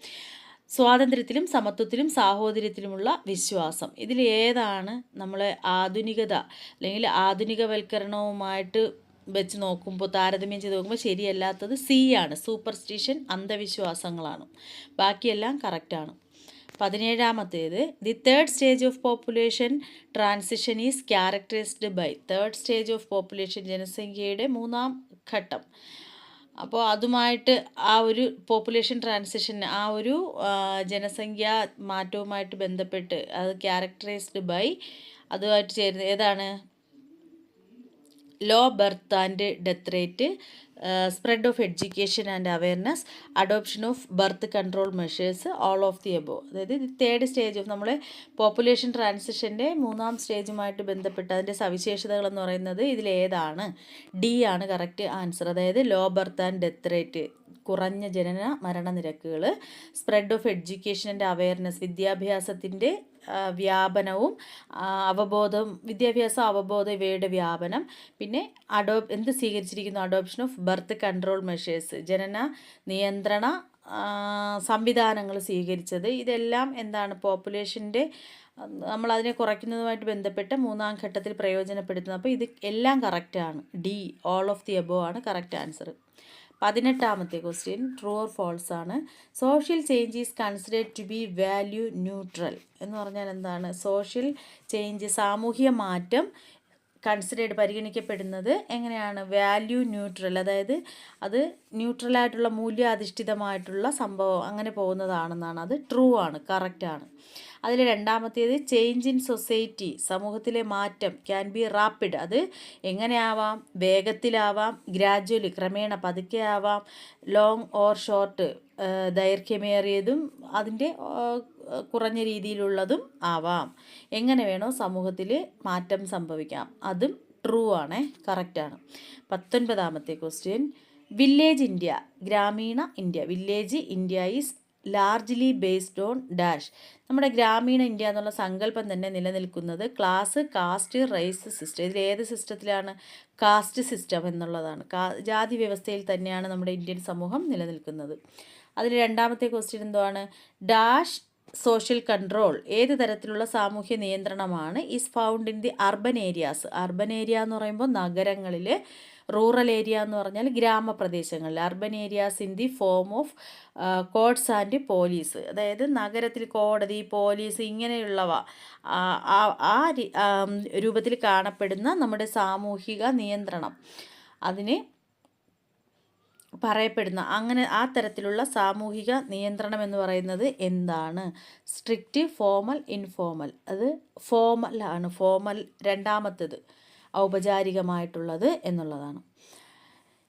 സ്വാതന്ത്ര്യത്തിലും സമത്വത്തിലും സാഹോദര്യത്തിലുമുള്ള വിശ്വാസം. ഇതിൽ ഏതാണ് നമ്മളെ ആധുനികത അല്ലെങ്കിൽ ആധുനികവൽക്കരണവുമായിട്ട് വെച്ച് നോക്കുമ്പോൾ, താരതമ്യം ചെയ്ത് നോക്കുമ്പോൾ ശരിയല്ലാത്തത് സി ആണ്, സൂപ്പർസ്റ്റിഷൻ, അന്ധവിശ്വാസങ്ങളാണ്. ബാക്കിയെല്ലാം കറക്റ്റാണ്. 17 the third stage of population transition is characterised by. Third stage of population, ജനസംഖ്യയുടെ 3-ാം ഘട്ടം. അപ്പോൾ അതുമായിട്ട് ആ ഒരു പോപ്പുലേഷൻ ട്രാൻസിഷൻ, ആ ഒരു ജനസംഖ്യാ മാറ്റവുമായിട്ട് ബന്ധപ്പെട്ട് അത് ക്യാരക്ടറൈസ്ഡ് ബൈ, അതുമായിട്ട് ചേരുന്നത് ഏതാണ്? Low birth and death rate, spread of education and awareness, adoption of birth control measures, all of the above. അതായത് തേർഡ് സ്റ്റേജ് ഓഫ് നമ്മളെ പോപ്പുലേഷൻ ട്രാൻസിഷൻ്റെ 3-ാം സ്റ്റേജുമായിട്ട് ബന്ധപ്പെട്ട് അതിൻ്റെ സവിശേഷതകൾ എന്ന് പറയുന്നത് ഇതിലേതാണ്? ഡി ആണ് കറക്റ്റ് ആൻസർ. അതായത് low birth and death rate, കുറഞ്ഞ ജനന മരണനിരക്കുകൾ. Spread of education and awareness, വിദ്യാഭ്യാസത്തിൻ്റെ വ്യാപനവും വിദ്യാഭ്യാസ അവബോധം ഇവയുടെ വ്യാപനം. പിന്നെ എന്ത് സ്വീകരിച്ചിരിക്കുന്നു? Adoption of birth control measures, ജനന നിയന്ത്രണ സംവിധാനങ്ങൾ സ്വീകരിച്ചത്. ഇതെല്ലാം എന്താണ്? പോപ്പുലേഷൻ്റെ നമ്മളതിനെ കുറയ്ക്കുന്നതുമായിട്ട് ബന്ധപ്പെട്ട് 3-ാം ഘട്ടത്തിൽ പ്രയോജനപ്പെടുത്തുന്നത്. അപ്പോൾ ഇത് എല്ലാം കറക്റ്റാണ്. D all of the above ആണ് correct answer. 18 question true or false ആണ്. Social change is considered to be value neutral എന്ന് പറഞ്ഞാൽ എന്താണ്? സോഷ്യൽ ചേഞ്ച്, സാമൂഹ്യ മാറ്റം പരിഗണിക്കപ്പെടുന്നത് എങ്ങനെയാണ്? വാല്യൂ ന്യൂട്രൽ, അതായത് അത് ന്യൂട്രലായിട്ടുള്ള മൂല്യാധിഷ്ഠിതമായിട്ടുള്ള സംഭവം അങ്ങനെ പോകുന്നതാണെന്നാണ്. അത് ട്രൂ ആണ്, കറക്റ്റാണ്. അതിൽ 2ാമത്തേത് ചേഞ്ച് ഇൻ സൊസൈറ്റി, സമൂഹത്തിലെ മാറ്റം ക്യാൻ ബി റാപ്പിഡ്, അത് എങ്ങനെയാവാം? വേഗത്തിലാവാം, ഗ്രാജ്വലി ക്രമേണ പതുക്കെ ആവാം, ലോങ് ഓർ ഷോർട്ട് ദൈർഘ്യമേറിയതും അതിൻ്റെ കുറഞ്ഞ രീതിയിലുള്ളതും ആവാം. എങ്ങനെ വേണോ സമൂഹത്തിൽ മാറ്റം സംഭവിക്കാം. അതും ട്രൂ ആണ്, കറക്റ്റാണ്. 19 ക്വസ്റ്റ്യൻ വില്ലേജ് ഇന്ത്യ, ഗ്രാമീണ India. Village India is largely based on dash. നമ്മുടെ ഗ്രാമീണ ഇന്ത്യ എന്നുള്ള സങ്കല്പം തന്നെ നിലനിൽക്കുന്നത് ക്ലാസ്, കാസ്റ്റ്, റേസ് സിസ്റ്റം. ഇതിൽ ഏത് സിസ്റ്റത്തിലാണ്? കാസ്റ്റ് സിസ്റ്റം എന്നുള്ളതാണ്. ജാതി വ്യവസ്ഥയിൽ തന്നെയാണ് നമ്മുടെ ഇന്ത്യൻ സമൂഹം നിലനിൽക്കുന്നത്. അതിൽ 2ാമത്തെ ക്വസ്റ്റ്യൻ എന്താണ്? ഡാഷ് സോഷ്യൽ കൺട്രോൾ, ഏത് തരത്തിലുള്ള സാമൂഹ്യ നിയന്ത്രണമാണ് is found in the urban areas. Urban area എന്ന് പറയുമ്പോൾ നഗരങ്ങളിൽ, റൂറൽ ഏരിയ എന്ന് പറഞ്ഞാൽ ഗ്രാമപ്രദേശങ്ങളിൽ. Urban areas in the form of codes and police, അതായത് നഗരത്തിൽ കോടതി, പോലീസ് ഇങ്ങനെയുള്ളവ ആ രൂപത്തിൽ കാണപ്പെടുന്ന നമ്മുടെ സാമൂഹിക നിയന്ത്രണം അതിന് പറയപ്പെടുന്ന അങ്ങനെ ആ തരത്തിലുള്ള സാമൂഹിക നിയന്ത്രണം എന്ന് പറയുന്നത് എന്താണ്? Strict, formal, informal. അത് ഫോമൽ ആണ്. ഫോമൽ 2ാമത്തേത് ഔപചാരികമായിട്ടുള്ളത് എന്നുള്ളതാണ്.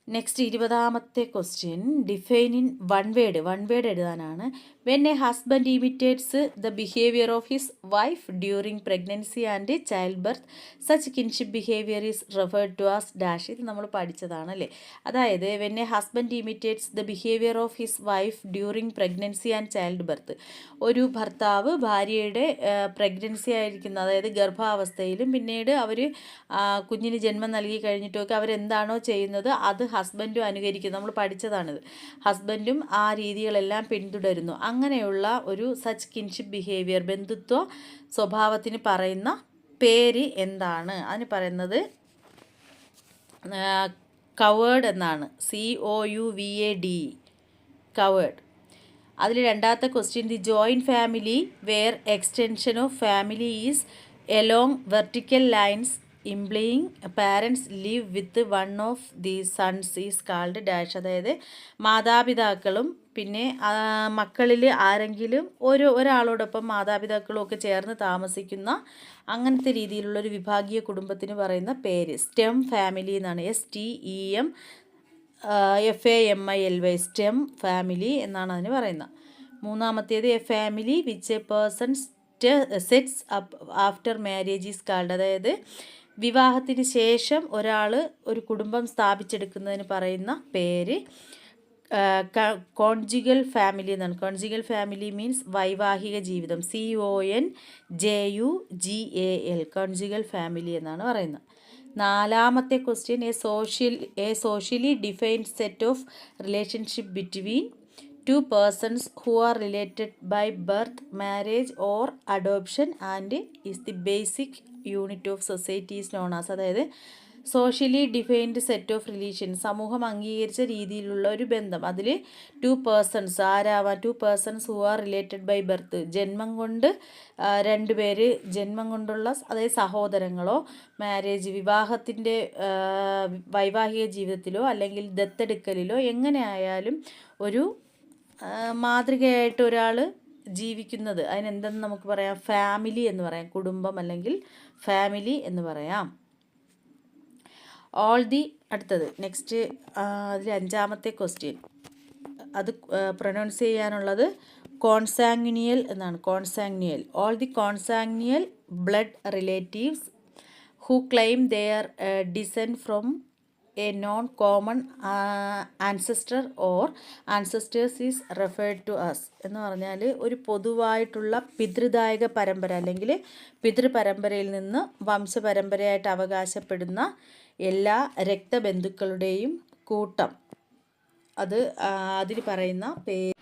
നെക്സ്റ്റ് 20ാമത്തെ question define in one word എഴുതാനാണ്. When a husband imitates the behaviour of his wife during pregnancy and child birth such kinship behaviour is referred to as dash. ഇത് നമ്മൾ പഠിച്ചതാണ് അല്ലേ. അതായത് when a husband imitates the behaviour of his wife during pregnancy and child birth, ഒരു ഭർത്താവ് ഭാര്യയുടെ pregnancy ആയിരിക്കുന്ന, അതായത് ഗർഭാവസ്ഥയിലും പിന്നീട് അവർ കുഞ്ഞിന് ജന്മം നൽകി കഴിഞ്ഞിട്ടൊക്കെ അവരെന്താണോ ചെയ്യുന്നത് അത് ഹസ്ബൻഡും അനുകരിക്കുന്നു. നമ്മൾ പഠിച്ചതാണിത്. ഹസ്ബൻഡും ആ രീതികളെല്ലാം പിന്തുടരുന്നു. അങ്ങനെയുള്ള ഒരു സച്ച് കിൻഷിപ്പ് ബിഹേവിയർ, ബന്ധുത്വ സ്വഭാവത്തിന് പറയുന്ന പേര് എന്താണ്? അതിന് പറയുന്നത് കവേർഡ് എന്നാണ്. COUVAD, couvade. അതിൽ 2ാമത്തെ question the joint family where extension of family is along vertical lines implying parents live with one of the sons is called dash. അതായത് മാതാപിതാക്കളും പിന്നെ മക്കളിൽ ആരെങ്കിലും ഒരാളോടൊപ്പം മാതാപിതാക്കളും ഒക്കെ ചേർന്ന് താമസിക്കുന്ന അങ്ങനത്തെ രീതിയിലുള്ളൊരു വിഭാഗീയ കുടുംബത്തിന് പറയുന്ന പേര് സ്റ്റെം ഫാമിലി എന്നാണ്. STEM സ്റ്റെം ഫാമിലി എന്നാണ് അതിന് പറയുന്നത്. മൂന്നാമത്തേത് A family which A person sets up after marriage is called. അതായത് വിവാഹത്തിന് ശേഷം ഒരാൾ ഒരു കുടുംബം സ്ഥാപിച്ചെടുക്കുന്നതിന് പറയുന്ന പേര് കോൺജിഗൽ ഫാമിലി എന്നാണ്. കോൺജിഗൽ ഫാമിലി മീൻസ് വൈവാഹിക ജീവിതം. CONJUGAL കോൺജിഗൽ ഫാമിലി എന്നാണ് പറയുന്നത്. നാലാമത്തെ question A socially defined set of relationship between two persons who are related by birth, marriage or adoption and is the basic unit of society is known as. അതായത് socially defined set of relation, സമൂഹം അംഗീകരിച്ച രീതിയിലുള്ള ഒരു ബന്ധം. അതിൽ 2 persons ആരാവാം? 2 persons who are related by birth, ജന്മം കൊണ്ട് 2 പേര് ജന്മം കൊണ്ടുള്ള, അതായത് സഹോദരങ്ങളോ, മാരേജ് വിവാഹത്തിൻ്റെ വൈവാഹിക ജീവിതത്തിലോ അല്ലെങ്കിൽ ദത്തെടുക്കലിലോ എങ്ങനെ ആയാലും ഒരു മാതൃകയായിട്ട് ഒരാൾ ജീവിക്കുന്നത് അതിനെന്തെന്ന് നമുക്ക് പറയാം? ഫാമിലി എന്ന് പറയാം. കുടുംബം അല്ലെങ്കിൽ ഫാമിലി എന്ന് പറയാം. അടുത്തത് നെക്സ്റ്റ് അതിൽ 5ാമത്തെ ക്വസ്റ്റ്യൻ അത് പ്രൊനൗൺസ് ചെയ്യാനുള്ളത് കോൺസാങ്നിയൽ എന്നാണ്. Consanguineal. All the consanguineal blood relatives who claim their descent from a known common ancestor or ancestors is referred to as എന്ന് പറഞ്ഞാൽ ഒരു പൊതുവായിട്ടുള്ള പിതൃദായക പരമ്പര അല്ലെങ്കിൽ പിതൃപരമ്പരയിൽ നിന്ന് വംശപരമ്പരയായിട്ട് അവകാശപ്പെടുന്ന എല്ലാ രക്തബന്ധുക്കളുടെയും കൂട്ടം, അത് അതിൽ പറയുന്ന പേര്.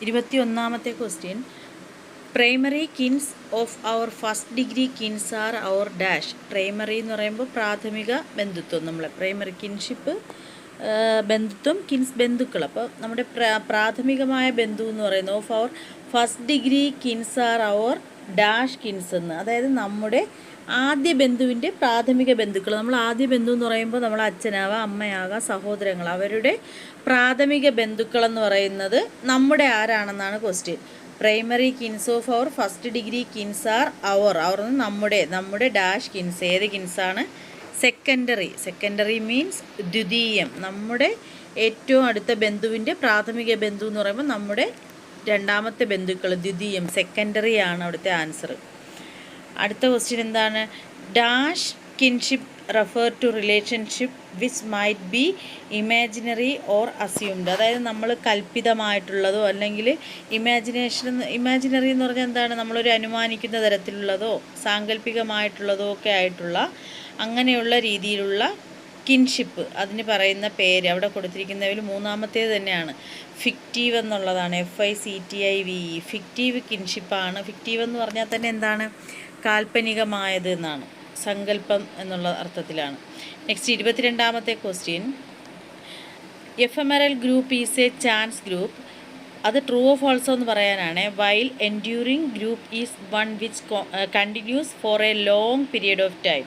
21ാമത്തെ question primary kins of our first degree kins are our dash. Primary എന്ന് പറയുമ്പോൾ പ്രാഥമിക ബന്ധുത്വം, നമ്മളെ പ്രൈമറി കിൻഷിപ്പ് ബന്ധുത്വം, കിൻസ് ബന്ധുക്കൾ. അപ്പോൾ നമ്മുടെ പ്രാഥമികമായ ബന്ധു എന്ന് പറയുന്നത് of our first degree kins are our dash kins എന്ന്. അതായത് നമ്മുടെ ആദ്യ ബന്ധുവിൻ്റെ പ്രാഥമിക ബന്ധുക്കൾ. നമ്മൾ ആദ്യ ബന്ധു എന്ന് പറയുമ്പോൾ നമ്മൾ അച്ഛനാവാം, അമ്മയാകാം, സഹോദരങ്ങൾ, അവരുടെ പ്രാഥമിക ബന്ധുക്കളെന്ന് പറയുന്നത് നമ്മുടെ ആരാണെന്നാണ് question. Primary kins of our first degree kins are our നമ്മുടെ ഡാഷ് കിൻസ്. ഏത് കിൻസാണ്? Secondary means ദ്വിതീയം. നമ്മുടെ ഏറ്റവും അടുത്ത ബന്ധുവിൻ്റെ പ്രാഥമിക ബന്ധു എന്ന് പറയുമ്പോൾ നമ്മുടെ രണ്ടാമത്തെ ബന്ധുക്കൾ, ദ്വിതീയം, സെക്കൻഡറി ആണ് അവിടുത്തെ ആൻസർ. അടുത്ത ക്വസ്റ്റ്യൻ എന്താണ്? Dash kinship refer to relationship which might be imaginary or assumed. അതായത് നമ്മൾ കൽപ്പിതമായിട്ടുള്ളതോ അല്ലെങ്കിൽ ഇമാജിനറി എന്ന് പറഞ്ഞാൽ എന്താണ്? നമ്മളൊരു അനുമാനിക്കുന്ന തരത്തിലുള്ളതോ സാങ്കല്പികമായിട്ടുള്ളതോ ഒക്കെ ആയിട്ടുള്ള അങ്ങനെയുള്ള രീതിയിലുള്ള കിൻഷിപ്പ്, അതിന് പറയുന്ന പേര് അവിടെ കൊടുത്തിരിക്കുന്നതിൽ 3ാമത്തേത് തന്നെയാണ്. ഫിക്റ്റീവ് എന്നുള്ളതാണ്. FICTIVE. ഫിക്റ്റീവ് കിൻഷിപ്പാണ്. ഫിക്റ്റീവ് എന്ന് പറഞ്ഞാൽ തന്നെ എന്താണ്? കാൽപ്പനികമായത് എന്നാണ്, സങ്കല്പം എന്നുള്ള അർത്ഥത്തിലാണ്. നെക്സ്റ്റ് 22ാമത്തെ question ephemeral group is a chance group. അത് ട്രൂ ഓഫ് ഓൾസോ എന്ന് പറയാനാണ്. While enduring group is one which continues for a long period of time.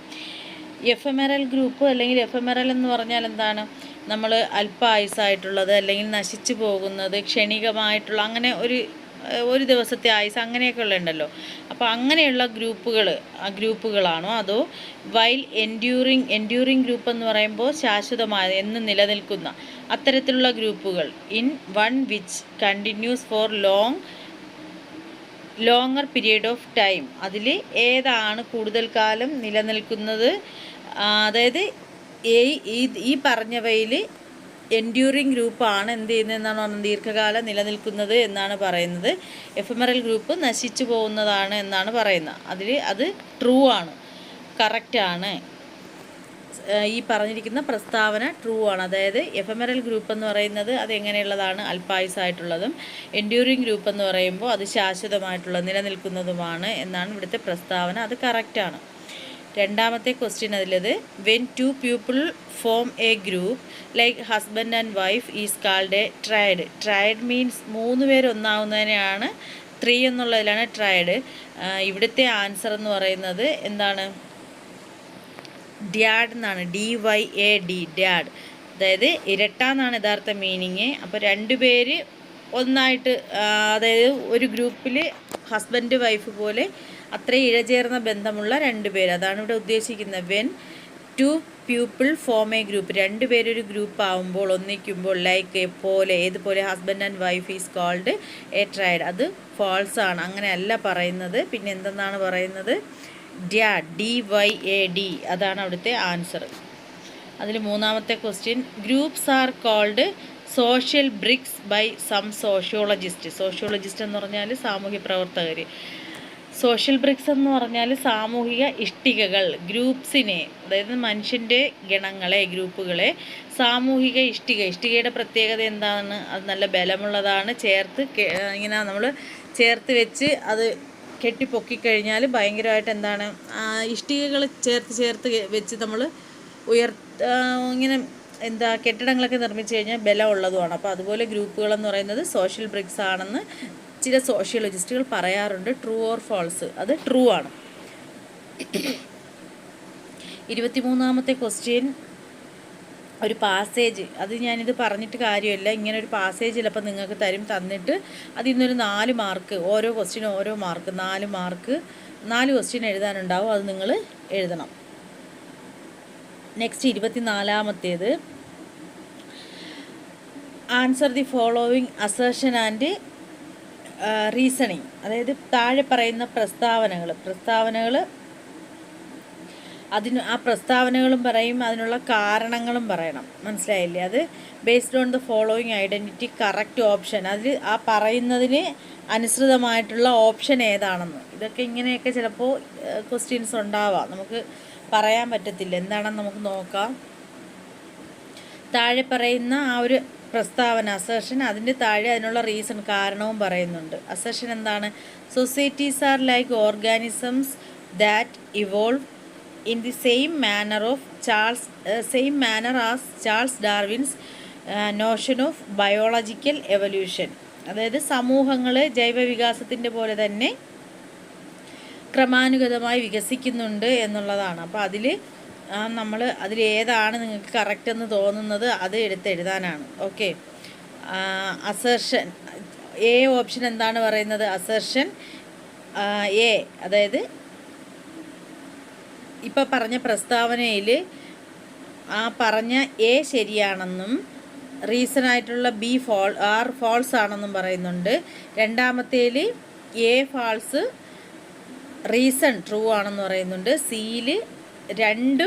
Ephemeral group അല്ലെങ്കിൽ എഫെമറൽ എന്ന് പറഞ്ഞാൽ എന്താണ്? നമ്മൾ അല്പായുസായിട്ടുള്ളത് അല്ലെങ്കിൽ നശിച്ചു പോകുന്നത്, ക്ഷണികമായിട്ടുള്ള, അങ്ങനെ ഒരു ദിവസത്തെ ആയുസ് അങ്ങനെയൊക്കെ ഉണ്ടല്ലോ. അപ്പോൾ അങ്ങനെയുള്ള ഗ്രൂപ്പുകളാണോ അതോ വൈൽ എൻഡ്യൂറിങ് ഗ്രൂപ്പ് എന്ന് പറയുമ്പോൾ ശാശ്വതമായ, എന്ന് നിലനിൽക്കുന്ന അത്തരത്തിലുള്ള ഗ്രൂപ്പുകൾ. In one which continues four longer period of time. അതിൽ ഏതാണ് കൂടുതൽ കാലം നിലനിൽക്കുന്നത്? അതായത് ഈ പറഞ്ഞവയിൽ എൻഡ്യൂറിങ് ഗ്രൂപ്പാണ് എന്ത് ചെയ്യുന്നതെന്നാണ് പറഞ്ഞത്? ദീർഘകാലം നിലനിൽക്കുന്നത് എന്നാണ് പറയുന്നത്. എഫെമറൽ ഗ്രൂപ്പ് നശിച്ചു പോകുന്നതാണ് എന്നാണ് പറയുന്നത്. അത് ട്രൂ ആണ്, കറക്റ്റാണ്. ഈ പറഞ്ഞിരിക്കുന്ന പ്രസ്താവന ട്രൂ ആണ്. അതായത് എഫെമറൽ ഗ്രൂപ്പ് എന്ന് പറയുന്നത് അത് എങ്ങനെയുള്ളതാണ്? അല്പായുസായിട്ടുള്ളതും. എൻഡ്യൂറിങ് ഗ്രൂപ്പ് എന്ന് പറയുമ്പോൾ അത് ശാശ്വതമായിട്ടുള്ളത്, നിലനിൽക്കുന്നതുമാണ് എന്നാണ് ഇവിടുത്തെ പ്രസ്താവന. അത് കറക്റ്റാണ്. 2ാമത്തെ ക്വസ്റ്റ്യൻ അതിലത് when 2 people form a group like husband and wife is called a triad. Triad means 3 പേര് ഒന്നാവുന്നതിനെയാണ് 3 എന്നുള്ളതിലാണ് ട്രയഡ്. ഇവിടുത്തെ ആൻസർ എന്ന് പറയുന്നത് എന്താണ്? ഡ്യാഡ് എന്നാണ്, DYAD, ഡ്യാഡ്. അതായത് ഇരട്ട എന്നാണ് യഥാർത്ഥ മീനിങ്. അപ്പോൾ രണ്ടുപേര് ഒന്നായിട്ട്, അതായത് ഒരു ഗ്രൂപ്പിൽ ഹസ്ബൻഡ് വൈഫ് പോലെ അത്രയും ഇഴചേർന്ന ബന്ധമുള്ള രണ്ടുപേര്, അതാണ് ഇവിടെ ഉദ്ദേശിക്കുന്നത്. When two people form a group, രണ്ടുപേരൊരു ഗ്രൂപ്പ് ആവുമ്പോൾ, ഒന്നിക്കുമ്പോൾ, ലൈക്ക് പോലെ, ഏതുപോലെ husband and wife is called a triad. അത് ഫാൾസ് ആണ്, അങ്ങനെയല്ല പറയുന്നത്. പിന്നെ എന്തെന്നാണ് പറയുന്നത്? ഡ്യാഡ്, DYAD, അതാണ് അവിടുത്തെ ആൻസർ. അതിൽ മൂന്നാമത്തെ question, groups are called social bricks by some sociologist. Sociologist എന്ന് പറഞ്ഞാൽ സാമൂഹ്യ പ്രവർത്തകർ. സോഷ്യൽ ബ്രിക്സ് എന്ന് പറഞ്ഞാൽ സാമൂഹിക ഇഷ്ടികകൾ. ഗ്രൂപ്പ്സിനെ, അതായത് മനുഷ്യൻ്റെ ഗണങ്ങളെ, ഗ്രൂപ്പുകളെ സാമൂഹിക ഇഷ്ടിക. ഇഷ്ടികയുടെ പ്രത്യേകത എന്താണ്? അത് നല്ല ബലമുള്ളതാണ്. ഇങ്ങനെ നമ്മൾ ചേർത്ത് വെച്ച് അത് കെട്ടിപ്പൊക്കിക്കഴിഞ്ഞാൽ ഭയങ്കരമായിട്ട് എന്താണ്, ഇഷ്ടികകൾ ചേർത്ത് വെച്ച് നമ്മൾ ഇങ്ങനെ കെട്ടിടങ്ങളൊക്കെ നിർമ്മിച്ചു കഴിഞ്ഞാൽ ബലമുള്ളതുമാണ്. അപ്പോൾ അതുപോലെ ഗ്രൂപ്പുകളെന്ന് പറയുന്നത് സോഷ്യൽ ബ്രിക്സ് ആണെന്ന് ചില സോഷ്യോളജിസ്റ്റുകൾ പറയാറുണ്ട്. True or false? അത് ട്രൂ ആണ്. 23ാമത്തെ ക്വസ്റ്റ്യൻ, ഒരു പാസേജ്. അത് ഞാനിത് പറഞ്ഞിട്ട് കാര്യമില്ല. ഇങ്ങനെ ഒരു പാസേജ് ചിലപ്പോൾ നിങ്ങൾക്ക് തന്നിട്ട് അതിൽ നിന്നൊരു 4 മാർക്ക്, ഓരോ ക്വസ്റ്റ്യനും ഓരോ മാർക്ക്, 4 മാർക്ക്, 4 ക്വസ്റ്റ്യൻ എഴുതാനുണ്ടാവും. അത് നിങ്ങൾ എഴുതണം. നെക്സ്റ്റ് 24ാമത്തേത്, answer the following assertion and reasoning. അതായത് താഴെ പറയുന്ന പ്രസ്താവനകൾ ആ പ്രസ്താവനകളും പറയും, അതിനുള്ള കാരണങ്ങളും പറയണം. മനസ്സിലായില്ലേ? അത് based on the following identity correct option, അതിൽ ആ പറയുന്നതിന് അനുസൃതമായിട്ടുള്ള ഓപ്ഷൻ ഏതാണെന്ന്. ഇതൊക്കെ ഇങ്ങനെയൊക്കെ ചിലപ്പോൾ ക്വസ്റ്റ്യൻസ് ഉണ്ടാവാം, നമുക്ക് പറയാൻ പറ്റത്തില്ല. എന്താണെന്ന് നമുക്ക് നോക്കാം. താഴെ പറയുന്ന ആ ഒരു പ്രസ്താവന, അസർഷൻ, അതിൻ്റെ താഴെ അതിനുള്ള റീസൺ, കാരണവും പറയുന്നുണ്ട്. അസർഷൻ എന്താണ്? Societies are like organisms that evolve in the same manor as Charles Darwin's Notion of biological evolution. അതായത് സമൂഹങ്ങൾ ജൈവവികാസത്തിൻ്റെ പോലെ തന്നെ ക്രമാനുഗതമായി വികസിക്കുന്നുണ്ട് എന്നുള്ളതാണ്. അപ്പോൾ അതിലേതാണ് നിങ്ങൾക്ക് കറക്റ്റ് എന്ന് തോന്നുന്നത് അത് എഴുതാനാണ്. ഓക്കെ. അസർഷൻ എ ഓപ്ഷൻ എന്താണ് പറയുന്നത്? അസർഷൻ എ, അതായത് ഇപ്പം പറഞ്ഞ പ്രസ്താവനയിൽ ആ പറഞ്ഞ എ ശരിയാണെന്നും റീസണായിട്ടുള്ള ബി ഫാൾസ് ആണെന്നും പറയുന്നുണ്ട്. രണ്ടാമത്തേൽ എ ഫാൾസ്, റീസൺ ട്രൂ ആണെന്ന് പറയുന്നുണ്ട്. സിയിൽ 2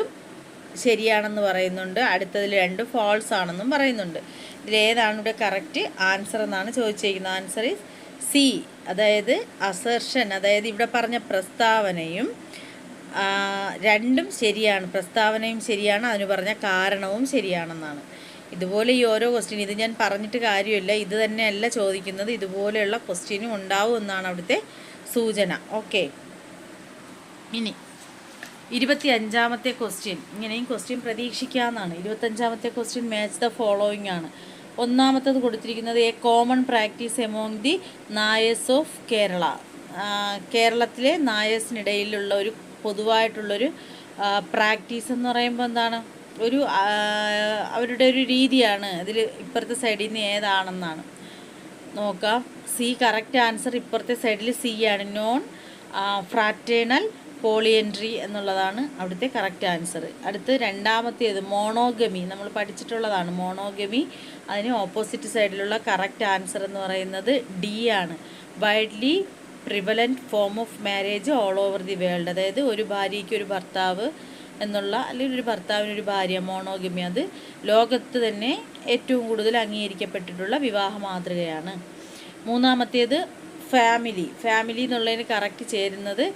ശരിയാണെന്ന് പറയുന്നുണ്ട്. അടുത്തതിൽ 2 ഫാൾസ് ആണെന്നും പറയുന്നുണ്ട്. ഇതിലേതാണ് ഇവിടെ കറക്റ്റ് ആൻസർ എന്നാണ് ചോദിച്ചിരിക്കുന്നത്. ആൻസർ ഈസ് സി, അതായത് അസർഷൻ, അതായത് ഇവിടെ പറഞ്ഞ പ്രസ്താവനയും 2ഉം ശരിയാണ്. പ്രസ്താവനയും ശരിയാണ്, അതിന് പറഞ്ഞ കാരണവും ശരിയാണെന്നാണ്. ഇതുപോലെ ഈ ഓരോ ക്വസ്റ്റ്യൻ, ഇത് ഞാൻ പറഞ്ഞിട്ട് കാര്യമില്ല, ഇത് തന്നെയല്ല ചോദിക്കുന്നത്, ഇതുപോലെയുള്ള ക്വസ്റ്റ്യനും ഉണ്ടാവും എന്നാണ് അവിടുത്തെ സൂചന. ഓക്കെ. ഇനി 25ാമത്തെ ക്വസ്റ്റ്യൻ, ഇങ്ങനെയും ക്വസ്റ്റ്യൻ പ്രതീക്ഷിക്കാമെന്നാണ്. 25ാമത്തെ ക്വസ്റ്റ്യൻ മാച്ച് ദ ഫോളോയിങ് ആണ്. ഒന്നാമത്തത് കൊടുത്തിരിക്കുന്നത് a common practice among the Nairs of Kerala. കേരളത്തിലെ നായേഴ്സിനിടയിലുള്ള ഒരു പൊതുവായിട്ടുള്ളൊരു പ്രാക്ടീസ് എന്ന് പറയുമ്പോൾ എന്താണ്? അവരുടെ ഒരു രീതിയാണ്. അതിൽ ഇപ്പുറത്തെ സൈഡിൽ നിന്ന് ഏതാണെന്നാണ് നോക്കാം. C correct answer. ഇപ്പുറത്തെ സൈഡിൽ സി ആണ്. നോൺ ഫ്രാറ്റേണൽ പോളിയൻട്രി എന്നുള്ളതാണ് അവിടുത്തെ കറക്റ്റ് ആൻസർ. അടുത്ത് രണ്ടാമത്തേത് മോണോഗമി, നമ്മൾ പഠിച്ചിട്ടുള്ളതാണ് മോണോഗമി. അതിന് ഓപ്പോസിറ്റ് സൈഡിലുള്ള കറക്റ്റ് ആൻസർ എന്ന് പറയുന്നത് ഡി ആണ്. Widely prevalent form of marriage all over the world. അതായത് ഒരു ഭാര്യയ്ക്ക് ഒരു ഭർത്താവ് എന്നുള്ള, അല്ലെങ്കിൽ ഒരു ഭർത്താവിനൊരു ഭാര്യ, മോണോഗമി, അത് ലോകത്ത് തന്നെ ഏറ്റവും കൂടുതൽ അംഗീകരിക്കപ്പെട്ടിട്ടുള്ള വിവാഹ മാതൃകയാണ്. മൂന്നാമത്തേത് ഫാമിലി എന്നുള്ളതിന് കറക്റ്റ് ചേരുന്നത്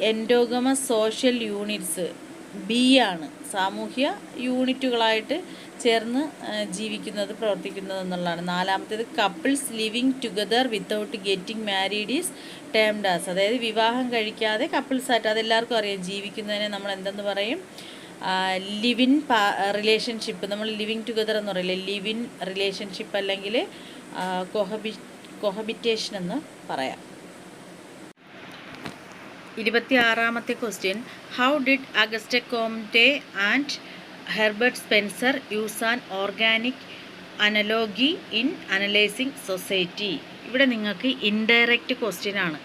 എൻഡോഗമസ് സോഷ്യൽ യൂണിറ്റ്സ്, ബി ആണ്. സാമൂഹ്യ യൂണിറ്റുകളായിട്ട് ചേർന്ന് ജീവിക്കുന്നത്, പ്രവർത്തിക്കുന്നത് എന്നുള്ളതാണ്. നാലാമത്തേത് couples living together without getting married is termed as. അതായത് വിവാഹം കഴിക്കാതെ കപ്പിൾസായിട്ട്, അതെല്ലാവർക്കും അറിയാം, ജീവിക്കുന്നതിനെ നമ്മൾ എന്തെന്ന് പറയും? Live in relationship. നമ്മൾ ലിവിങ് ടുഗദർ എന്ന് പറയില്ലേ, ലിവിൻ റിലേഷൻഷിപ്പ് അല്ലെങ്കിൽ കൊഹബിറ്റേഷൻ എന്ന് പറയാം. 26ാമത്തെ question, how did Auguste Comte and Herbert Spencer use an organic analogy in analysing society? ഇവിടെ നിങ്ങൾക്ക് ഇൻഡയറക്റ്റ് ക്വസ്റ്റ്യൻ ആണ്.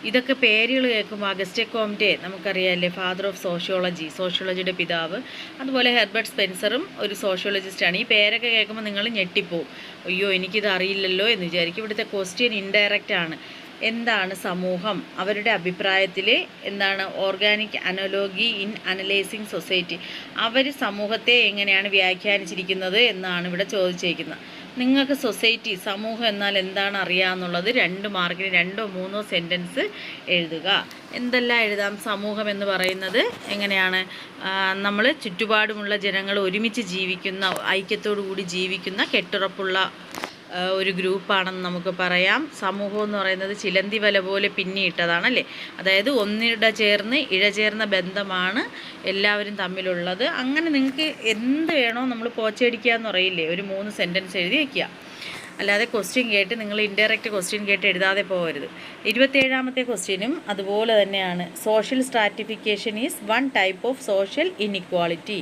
ഇതൊക്കെ പേരുകൾ കേൾക്കുമ്പോൾ അഗസ്റ്റെ കോംറ്റെ നമുക്കറിയാമല്ലേ, ഫാദർ ഓഫ് സോഷ്യോളജിയുടെ പിതാവ്. അതുപോലെ ഹെർബർട്ട് സ്പെൻസറും ഒരു സോഷ്യോളജിസ്റ്റാണ്. ഈ പേരൊക്കെ കേൾക്കുമ്പോൾ നിങ്ങൾ ഞെട്ടിപ്പോവും, അയ്യോ എനിക്കിത് അറിയില്ലല്ലോ എന്ന് വിചാരിക്കും. ഇവിടുത്തെ ക്വസ്റ്റ്യൻ ഇൻഡയറക്റ്റ് ആണ്. എന്താണ് സമൂഹം, അവരുടെ അഭിപ്രായത്തിൽ എന്താണ് organic analogy in analysing society, അവർ സമൂഹത്തെ എങ്ങനെയാണ് വ്യാഖ്യാനിച്ചിരിക്കുന്നത് എന്നാണ് ഇവിടെ ചോദിച്ചിരിക്കുന്നത്. നിങ്ങൾക്ക് സൊസൈറ്റി, സമൂഹം എന്നാൽ എന്താണ് അറിയാമെന്നുള്ളത് 2 മാർക്കിന് 2 or 3 സെൻറ്റൻസ് എഴുതുക. എന്തെല്ലാം എഴുതാം? സമൂഹം എന്ന് പറയുന്നത് എങ്ങനെയാണ്, നമ്മൾ ചുറ്റുപാടുമുള്ള ജനങ്ങൾ ഒരുമിച്ച് ജീവിക്കുന്ന, ഐക്യത്തോടു കൂടി ജീവിക്കുന്ന, കെട്ടുറപ്പുള്ള ഒരു ഗ്രൂപ്പാണെന്ന് നമുക്ക് പറയാം. സമൂഹം എന്ന് പറയുന്നത് ചിലന്തി വല പോലെ പിന്നിയിട്ടതാണല്ലേ, അതായത് ഇഴചേർന്ന ബന്ധമാണ് എല്ലാവരും തമ്മിലുള്ളത്. അങ്ങനെ നിങ്ങൾക്ക് എന്ത് വേണോ നമ്മൾ പോച്ചടിക്കുക എന്ന് പറയില്ലേ, ഒരു 3 സെൻറ്റൻസ് എഴുതി വയ്ക്കുക. അല്ലാതെ ക്വസ്റ്റ്യൻ കേട്ട് നിങ്ങൾ ഇൻഡയറക്റ്റ് ക്വസ്റ്റ്യൻ കേട്ട് എഴുതാതെ പോകരുത്. 27ാമത്തെ ക്വസ്റ്റ്യനും അതുപോലെ തന്നെയാണ്. Social stratification is one type of social inequality.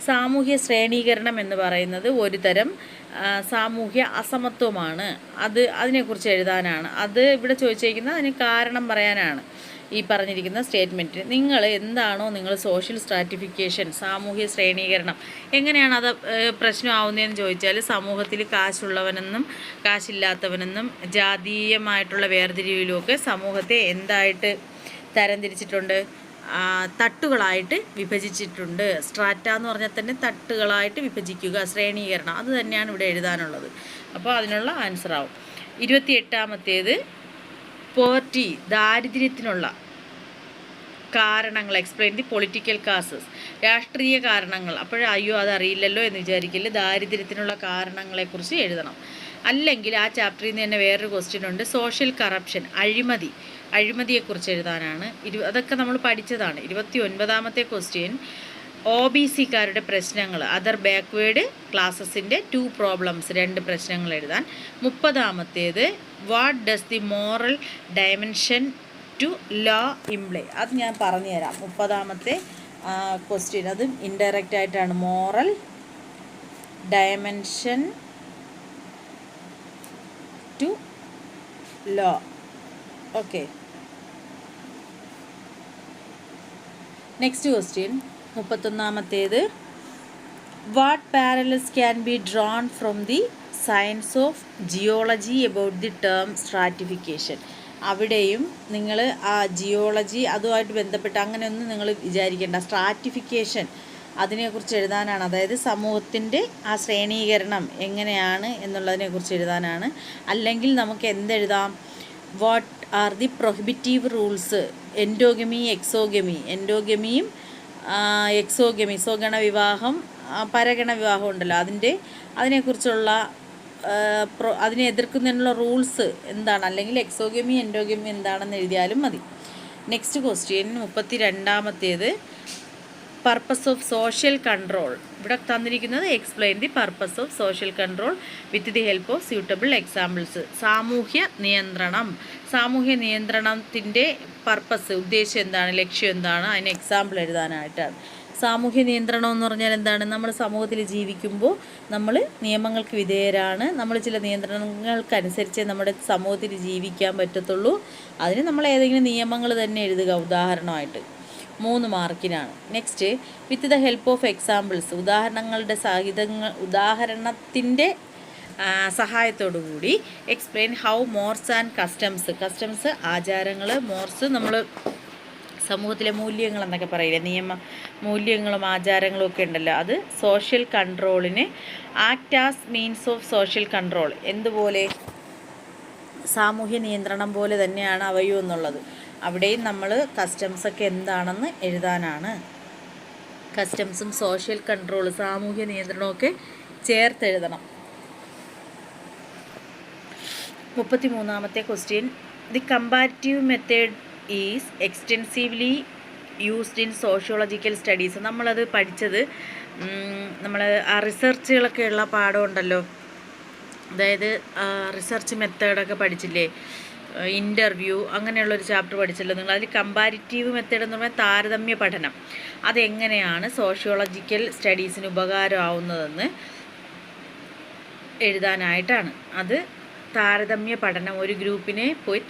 സാമൂഹ്യ ശ്രേണീകരണം എന്ന് പറയുന്നത് ഒരു തരം സാമൂഹ്യ അസമത്വമാണ്. അതിനെക്കുറിച്ച് എഴുതാനാണ്. അത് ഇവിടെ ചോദിച്ചിരിക്കുന്നത് അതിന് കാരണം പറയാനാണ് ഈ പറഞ്ഞിരിക്കുന്ന സ്റ്റേറ്റ്മെൻറ്റ്. നിങ്ങൾ എന്താണോ സോഷ്യൽ സ്ട്രാറ്റിഫിക്കേഷൻ, സാമൂഹ്യ ശ്രേണീകരണം എങ്ങനെയാണ് അത് പ്രശ്നമാവുന്നതെന്ന് ചോദിച്ചാൽ, സമൂഹത്തിൽ കാശുള്ളവനെന്നും കാശില്ലാത്തവനെന്നും ജാതീയമായിട്ടുള്ള വേർതിരിവിലുമൊക്കെ സമൂഹത്തെ എന്തായിട്ട് തരംതിരിച്ചിട്ടുണ്ട്? തട്ടുകളായിട്ട് വിഭജിച്ചിട്ടുണ്ട്. സ്ട്രാറ്റ എന്ന് പറഞ്ഞാൽ തന്നെ തട്ടുകളായിട്ട് വിഭജിക്കുക, ശ്രേണീകരണം. അത് തന്നെയാണ് ഇവിടെ എഴുതാനുള്ളത്. അപ്പോൾ അതിനുള്ള ആൻസർ ആവും. 28ാമത്തേത് പോവർട്ടി, ദാരിദ്ര്യത്തിനുള്ള കാരണങ്ങൾ. എക്സ്പ്ലെയിൻ ദി പൊളിറ്റിക്കൽ കാസസ്, രാഷ്ട്രീയ കാരണങ്ങൾ. അയ്യോ അതറിയില്ലല്ലോ എന്ന് വിചാരിക്കില്ല, ദാരിദ്ര്യത്തിനുള്ള കാരണങ്ങളെക്കുറിച്ച് എഴുതണം. അല്ലെങ്കിൽ ആ ചാപ്റ്ററിൽ നിന്ന് തന്നെ വേറൊരു ക്വസ്റ്റ്യൻ ഉണ്ട്, സോഷ്യൽ കറപ്ഷൻ, അഴിമതിയെക്കുറിച്ച് എഴുതാനാണ്. അതൊക്കെ നമ്മൾ പഠിച്ചതാണ്. 29ാമത്തെ ക്വസ്റ്റ്യൻ, OBCക്കാരുടെ പ്രശ്നങ്ങൾ, അതർ ബാക്ക്വേർഡ് ക്ലാസസിൻ്റെ 2 പ്രോബ്ലംസ്, 2 പ്രശ്നങ്ങൾ എഴുതാൻ. 30ാമത്തേത്, what does the moral dimension to law imply? അത് ഞാൻ പറഞ്ഞുതരാം. 30ാമത്തെ ക്വസ്റ്റ്യൻ അതും ഇൻഡയറക്റ്റ് ആയിട്ടാണ്. Moral dimension to law. Okay, next question 31ാമത്തേത്, what parallels can be drawn from the science of geology about the term stratification? അവിടെയും നിങ്ങൾ ആ ജിയോളജി അതുമായിട്ട് ബന്ധപ്പെട്ട് അങ്ങനെയൊന്നും നിങ്ങൾ വിചാരിക്കേണ്ട. സ്ട്രാറ്റിഫിക്കേഷൻ അതിനെക്കുറിച്ച് എഴുതാനാണ്. അതായത് സമൂഹത്തിൻ്റെ ആ ശ്രേണീകരണം എങ്ങനെയാണ് എന്നുള്ളതിനെക്കുറിച്ച് എഴുതാനാണ്. അല്ലെങ്കിൽ നമുക്ക് എന്തെഴുതാം, what are the prohibitive rules, endogamy, exogamy. എൻഡോഗമിയും എക്സോഗമി, സ്വഗണ വിവാഹം, പരഗണ വിവാഹം ഉണ്ടല്ലോ, അതിനെക്കുറിച്ചുള്ള അതിനെ എതിർക്കുന്നതിനുള്ള റൂൾസ് എന്താണ്, അല്ലെങ്കിൽ എക്സോഗമി എൻഡോഗമി എന്താണെന്ന് എഴുതിയാലും മതി. നെക്സ്റ്റ് ക്വസ്റ്റ്യൻ 32ാമത്തേത്, പർപ്പസ് ഓഫ് സോഷ്യൽ കൺട്രോൾ. ഇവിടെ തന്നിരിക്കുന്നത് explain the purpose of social control with the help of suitable examples. സാമൂഹ്യ നിയന്ത്രണത്തിൻ്റെ പർപ്പസ്, ഉദ്ദേശം എന്താണ്, ലക്ഷ്യം എന്താണ്, അതിന് എക്സാമ്പിൾ എഴുതാനായിട്ടാണ്. സാമൂഹ്യ നിയന്ത്രണം എന്ന് പറഞ്ഞാൽ എന്താണ്? നമ്മൾ സമൂഹത്തിൽ ജീവിക്കുമ്പോൾ നമ്മൾ നിയമങ്ങൾക്ക് വിധേയരാണ്. നമ്മൾ ചില നിയന്ത്രണങ്ങൾക്കനുസരിച്ച് നമ്മുടെ സമൂഹത്തിൽ ജീവിക്കാൻ പറ്റത്തുള്ളൂ. അതിന് നമ്മൾ ഏതെങ്കിലും നിയമങ്ങൾ തന്നെ എഴുതുക ഉദാഹരണമായിട്ട്. 3 മാർക്കിനാണ്. Next, with the help of examples, ഉദാഹരണത്തിൻ്റെ സഹായത്തോടു കൂടി explain how mores and customs ആചാരങ്ങൾ, മോർസ് നമ്മൾ സമൂഹത്തിലെ മൂല്യങ്ങൾ എന്നൊക്കെ പറയില്ലേ, നിയമ മൂല്യങ്ങളും ആചാരങ്ങളും ഒക്കെ ഉണ്ടല്ലോ, അത് സോഷ്യൽ കൺട്രോളിന് act as means of social control. എന്തുപോലെ? സാമൂഹ്യ നിയന്ത്രണം പോലെ തന്നെയാണ് അവയും എന്നുള്ളത്. അവിടെയും നമ്മൾ കസ്റ്റംസൊക്കെ എന്താണെന്ന് എഴുതാനാണ്. കസ്റ്റംസും സോഷ്യൽ കൺട്രോൾ, സാമൂഹ്യ നിയന്ത്രണമൊക്കെ ചേർത്തെഴുതണം. 33ാമത്തെ question, the comparative method is extensively used in sociological studies. നമ്മളത് പഠിച്ചത് നമ്മൾ ആ റിസർച്ചുകളൊക്കെ ഉള്ള പാഠമുണ്ടല്ലോ, അതായത് റിസർച്ച് മെത്തേഡൊക്കെ പഠിച്ചില്ലേ, ഇൻ്റർവ്യൂ അങ്ങനെയുള്ളൊരു ചാപ്റ്റർ പഠിച്ചല്ലോ നിങ്ങൾ. അതിൽ കമ്പാരിറ്റീവ് മെത്തേഡ് എന്ന് പറഞ്ഞാൽ താരതമ്യ പഠനം, അതെങ്ങനെയാണ് സോഷ്യോളജിക്കൽ സ്റ്റഡീസിന് ഉപകാരമാവുന്നതെന്ന് എഴുതാനായിട്ടാണ്. അത് താരതമ്യ പഠനം, ഒരു ഗ്രൂപ്പിനെ പോയി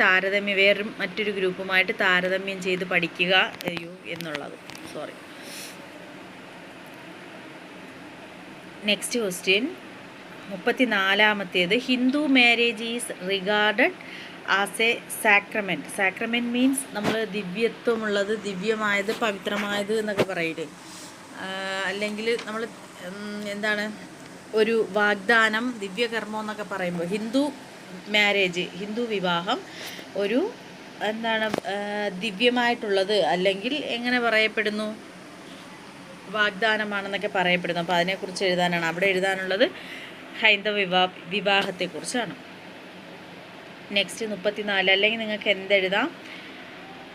മറ്റൊരു ഗ്രൂപ്പുമായിട്ട് താരതമ്യം ചെയ്ത് പഠിക്കുക എന്നുള്ളത്. നെക്സ്റ്റ് ക്വസ്റ്റ്യൻ 34-ാമത്തേത്. Hindu marriage is regarded as a sacrament. Sacrament means നമ്മൾ ദിവ്യത്വമുള്ളത്, ദിവ്യമായത്, പവിത്രമായത് എന്നൊക്കെ പറയില്ലേ. അല്ലെങ്കിൽ നമ്മൾ എന്താണ് ഒരു വാഗ്ദാനം, ദിവ്യകർമ്മം എന്നൊക്കെ പറയുമ്പോൾ ഹിന്ദു മാരേജ്, ഹിന്ദു വിവാഹം ഒരു എന്താണ് ദിവ്യമായിട്ടുള്ളത്, അല്ലെങ്കിൽ എങ്ങനെ പറയപ്പെടുന്നു, വാഗ്ദാനമാണെന്നൊക്കെ പറയപ്പെടുന്നു. അപ്പോൾ അതിനെക്കുറിച്ച് എഴുതാനാണ് അവിടെ എഴുതാനുള്ളത്. ഹൈന്ദവ വിവാഹത്തെക്കുറിച്ചാണ്. നെക്സ്റ്റ് 34. അല്ലെങ്കിൽ നിങ്ങൾക്ക് എന്തെഴുതാം?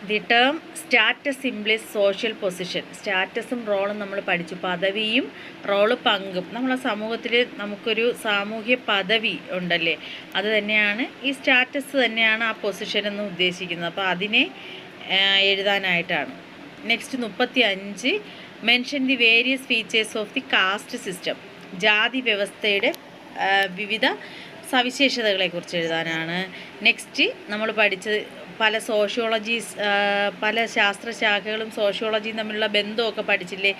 The term status symbols social position. സ്റ്റാറ്റസും റോളും നമ്മൾ പഠിച്ചു. പദവിയും റോള് പങ്കും. നമ്മളെ സമൂഹത്തിൽ നമുക്കൊരു സാമൂഹ്യ പദവി ഉണ്ടല്ലേ, അത് തന്നെയാണ് ഈ സ്റ്റാറ്റസ് തന്നെയാണ് ആ പൊസിഷൻ എന്ന് ഉദ്ദേശിക്കുന്നത്. അപ്പോൾ അതിനെ എഴുതാനായിട്ടാണ്. Next 35. Mention the various features of the caste system. ജാതി വ്യവസ്ഥയുടെ വിവിധ സവിശേഷതകളെക്കുറിച്ച് എഴുതാനാണ്. നെക്സ്റ്റ് നമ്മൾ പഠിച്ചത് പല ശാസ്ത്രശാഖകളും സോഷ്യോളജിയും തമ്മിലുള്ള ബന്ധമൊക്കെ പഠിച്ചില്ലേ,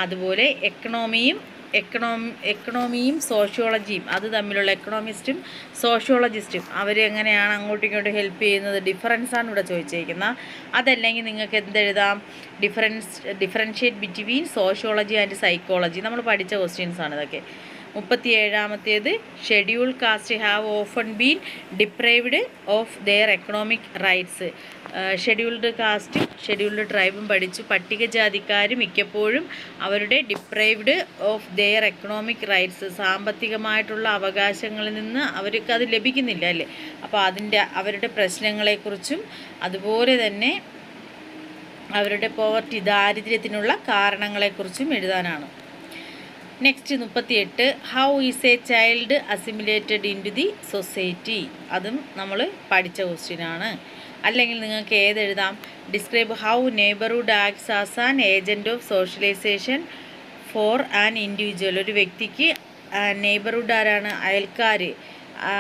അതുപോലെ എക്കണോമിയും സോഷ്യോളജിയും അത് തമ്മിലുള്ള എക്കണോമിസ്റ്റും സോഷ്യോളജിസ്റ്റും അവരെങ്ങനെയാണ് അങ്ങോട്ടും ഇങ്ങോട്ടും ഹെൽപ്പ് ചെയ്യുന്നത്, ഡിഫറൻസാണ് ഇവിടെ ചോദിച്ചിരിക്കുന്നത്. അതല്ലെങ്കിൽ നിങ്ങൾക്ക് എന്തെഴുതാം? Differentiate between sociology and psychology. നമ്മൾ പഠിച്ച ക്വസ്റ്റ്യൻസാണ് ഇതൊക്കെ. 37-ാമത്തേത്. Schedule caste have often been deprived of their economic rights. Scheduled കാസ്റ്റും ഷെഡ്യൂൾഡ് ട്രൈബും പഠിച്ചു. പട്ടികജാതിക്കാർ മിക്കപ്പോഴും അവരുടെ deprived of their economic rights, സാമ്പത്തികമായിട്ടുള്ള അവകാശങ്ങളിൽ നിന്ന് അവർക്ക് അത് ലഭിക്കുന്നില്ല അല്ലേ. അപ്പോൾ അവരുടെ പ്രശ്നങ്ങളെക്കുറിച്ചും അതുപോലെ തന്നെ അവരുടെ പോവർട്ടി, ദാരിദ്ര്യത്തിനുള്ള കാരണങ്ങളെക്കുറിച്ചും എഴുതാനാണ്. Next 38. How is a child assimilated into the society. അതും നമ്മൾ പഠിച്ച ക്വസ്റ്റ്യനാണ്. അല്ലെങ്കിൽ നിങ്ങൾക്ക് ഏതെഴുതാം? Describe how neighbourhood acts as an agent of socialisation for an individual. ഒരു വ്യക്തിക്ക് നെയ്ബർഹുഡ് ആരാണ്?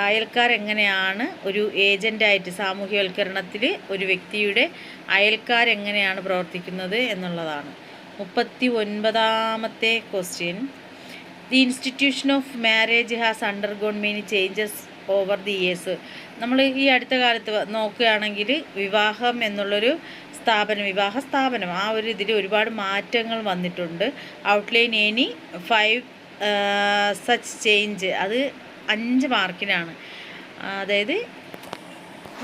അയൽക്കാരെങ്ങനെയാണ് ഒരു ഏജൻ്റായിട്ട് സാമൂഹ്യവൽക്കരണത്തിൽ ഒരു വ്യക്തിയുടെ അയൽക്കാരെങ്ങനെയാണ് പ്രവർത്തിക്കുന്നത് എന്നുള്ളതാണ്. 39-ാമത്തെ question. The institution of marriage has undergone many changes over the years. നമ്മൾ ഈ അടുത്ത കാലത്ത് നോക്കുകയാണെങ്കിൽ വിവാഹം എന്നുള്ളൊരു വിവാഹ സ്ഥാപനം ആ ഒരു ഇതിൽ ഒരുപാട് മാറ്റങ്ങൾ വന്നിട്ടുണ്ട്. Outline any 5 such change. അത് 5 മാർക്കിനാണ്. അതായത്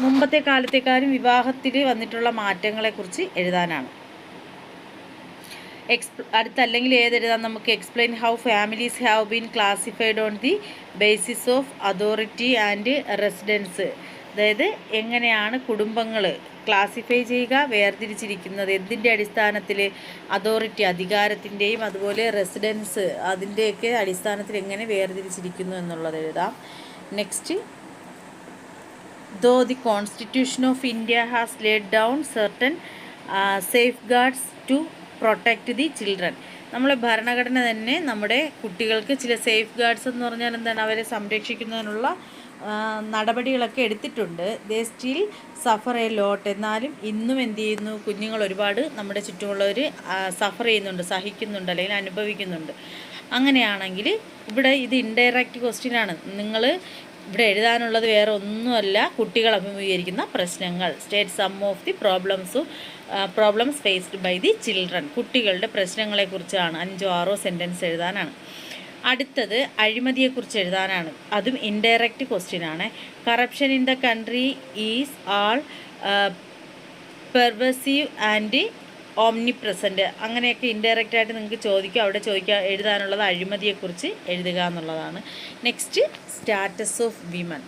മുമ്പത്തെ കാലത്തേക്കാളും വിവാഹത്തിൽ വന്നിട്ടുള്ള മാറ്റങ്ങളെക്കുറിച്ച് എഴുതാനാണ്. അടുത്തല്ലെങ്കിൽ ഏതെഴുതാം നമുക്ക്? Explain how families have been classified on the basis of authority and residence. അതായത് എങ്ങനെയാണ് കുടുംബങ്ങൾ ക്ലാസിഫൈ ചെയ്യുക, വേർതിരിച്ചിരിക്കുന്നത്, എന്തിൻ്റെ അടിസ്ഥാനത്തിൽ? അതോറിറ്റി, അധികാരത്തിൻ്റെയും അതുപോലെ റെസിഡൻസ് അതിൻ്റെയൊക്കെ അടിസ്ഥാനത്തിൽ എങ്ങനെ വേർതിരിച്ചിരിക്കുന്നു എന്നുള്ളത് എഴുതാം. Next. Though the constitution of India has laid down certain safeguards to protect the children. നമ്മളെ ഭരണഘടന തന്നെ നമ്മുടെ കുട്ടികൾക്ക് ചില സേഫ് ഗാർഡ്സ് എന്ന് പറഞ്ഞാൽ എന്താണ്, അവരെ സംരക്ഷിക്കുന്നതിനുള്ള നടപടികളൊക്കെ എടുത്തിട്ടുണ്ട്. ദേ സ്റ്റിൽ സഫർ എ ലോട്ട്. എന്നാലും ഇന്നും എന്ത് ചെയ്യുന്നു? കുഞ്ഞുങ്ങൾ ഒരുപാട് നമ്മുടെ ചുറ്റുമുള്ളവർ സഫർ ചെയ്യുന്നുണ്ട്, സഹിക്കുന്നുണ്ട്, അല്ലെങ്കിൽ അനുഭവിക്കുന്നുണ്ട്. അങ്ങനെയാണെങ്കിൽ ഇവിടെ ഇത് ഇൻഡയറക്റ്റ് ക്വസ്റ്റ്യനാണ്. നിങ്ങൾ ഇവിടെ എഴുതാനുള്ളത് വേറെ ഒന്നുമല്ല, കുട്ടികൾ അഭിമുഖീകരിക്കുന്ന പ്രശ്നങ്ങൾ. State some of the problems faced by the children. കുട്ടികളുടെ പ്രശ്നങ്ങളെക്കുറിച്ചാണ് 5 or 6 സെൻറ്റൻസ് എഴുതാനാണ്. അടുത്തത് അഴിമതിയെക്കുറിച്ച് എഴുതാനാണ്. അതും ഇൻഡയറക്റ്റ് ക്വസ്റ്റ്യനാണ്. Corruption in the country is all pervasive and omni present. അങ്ങനെയൊക്കെ ഇൻഡയറക്റ്റ് ആയിട്ട് നിങ്ങൾക്ക് ചോദിക്കുക. അവിടെ എഴുതാനുള്ളത് അഴിമതിയെക്കുറിച്ച് എഴുതുക എന്നുള്ളതാണ്. Next status of women.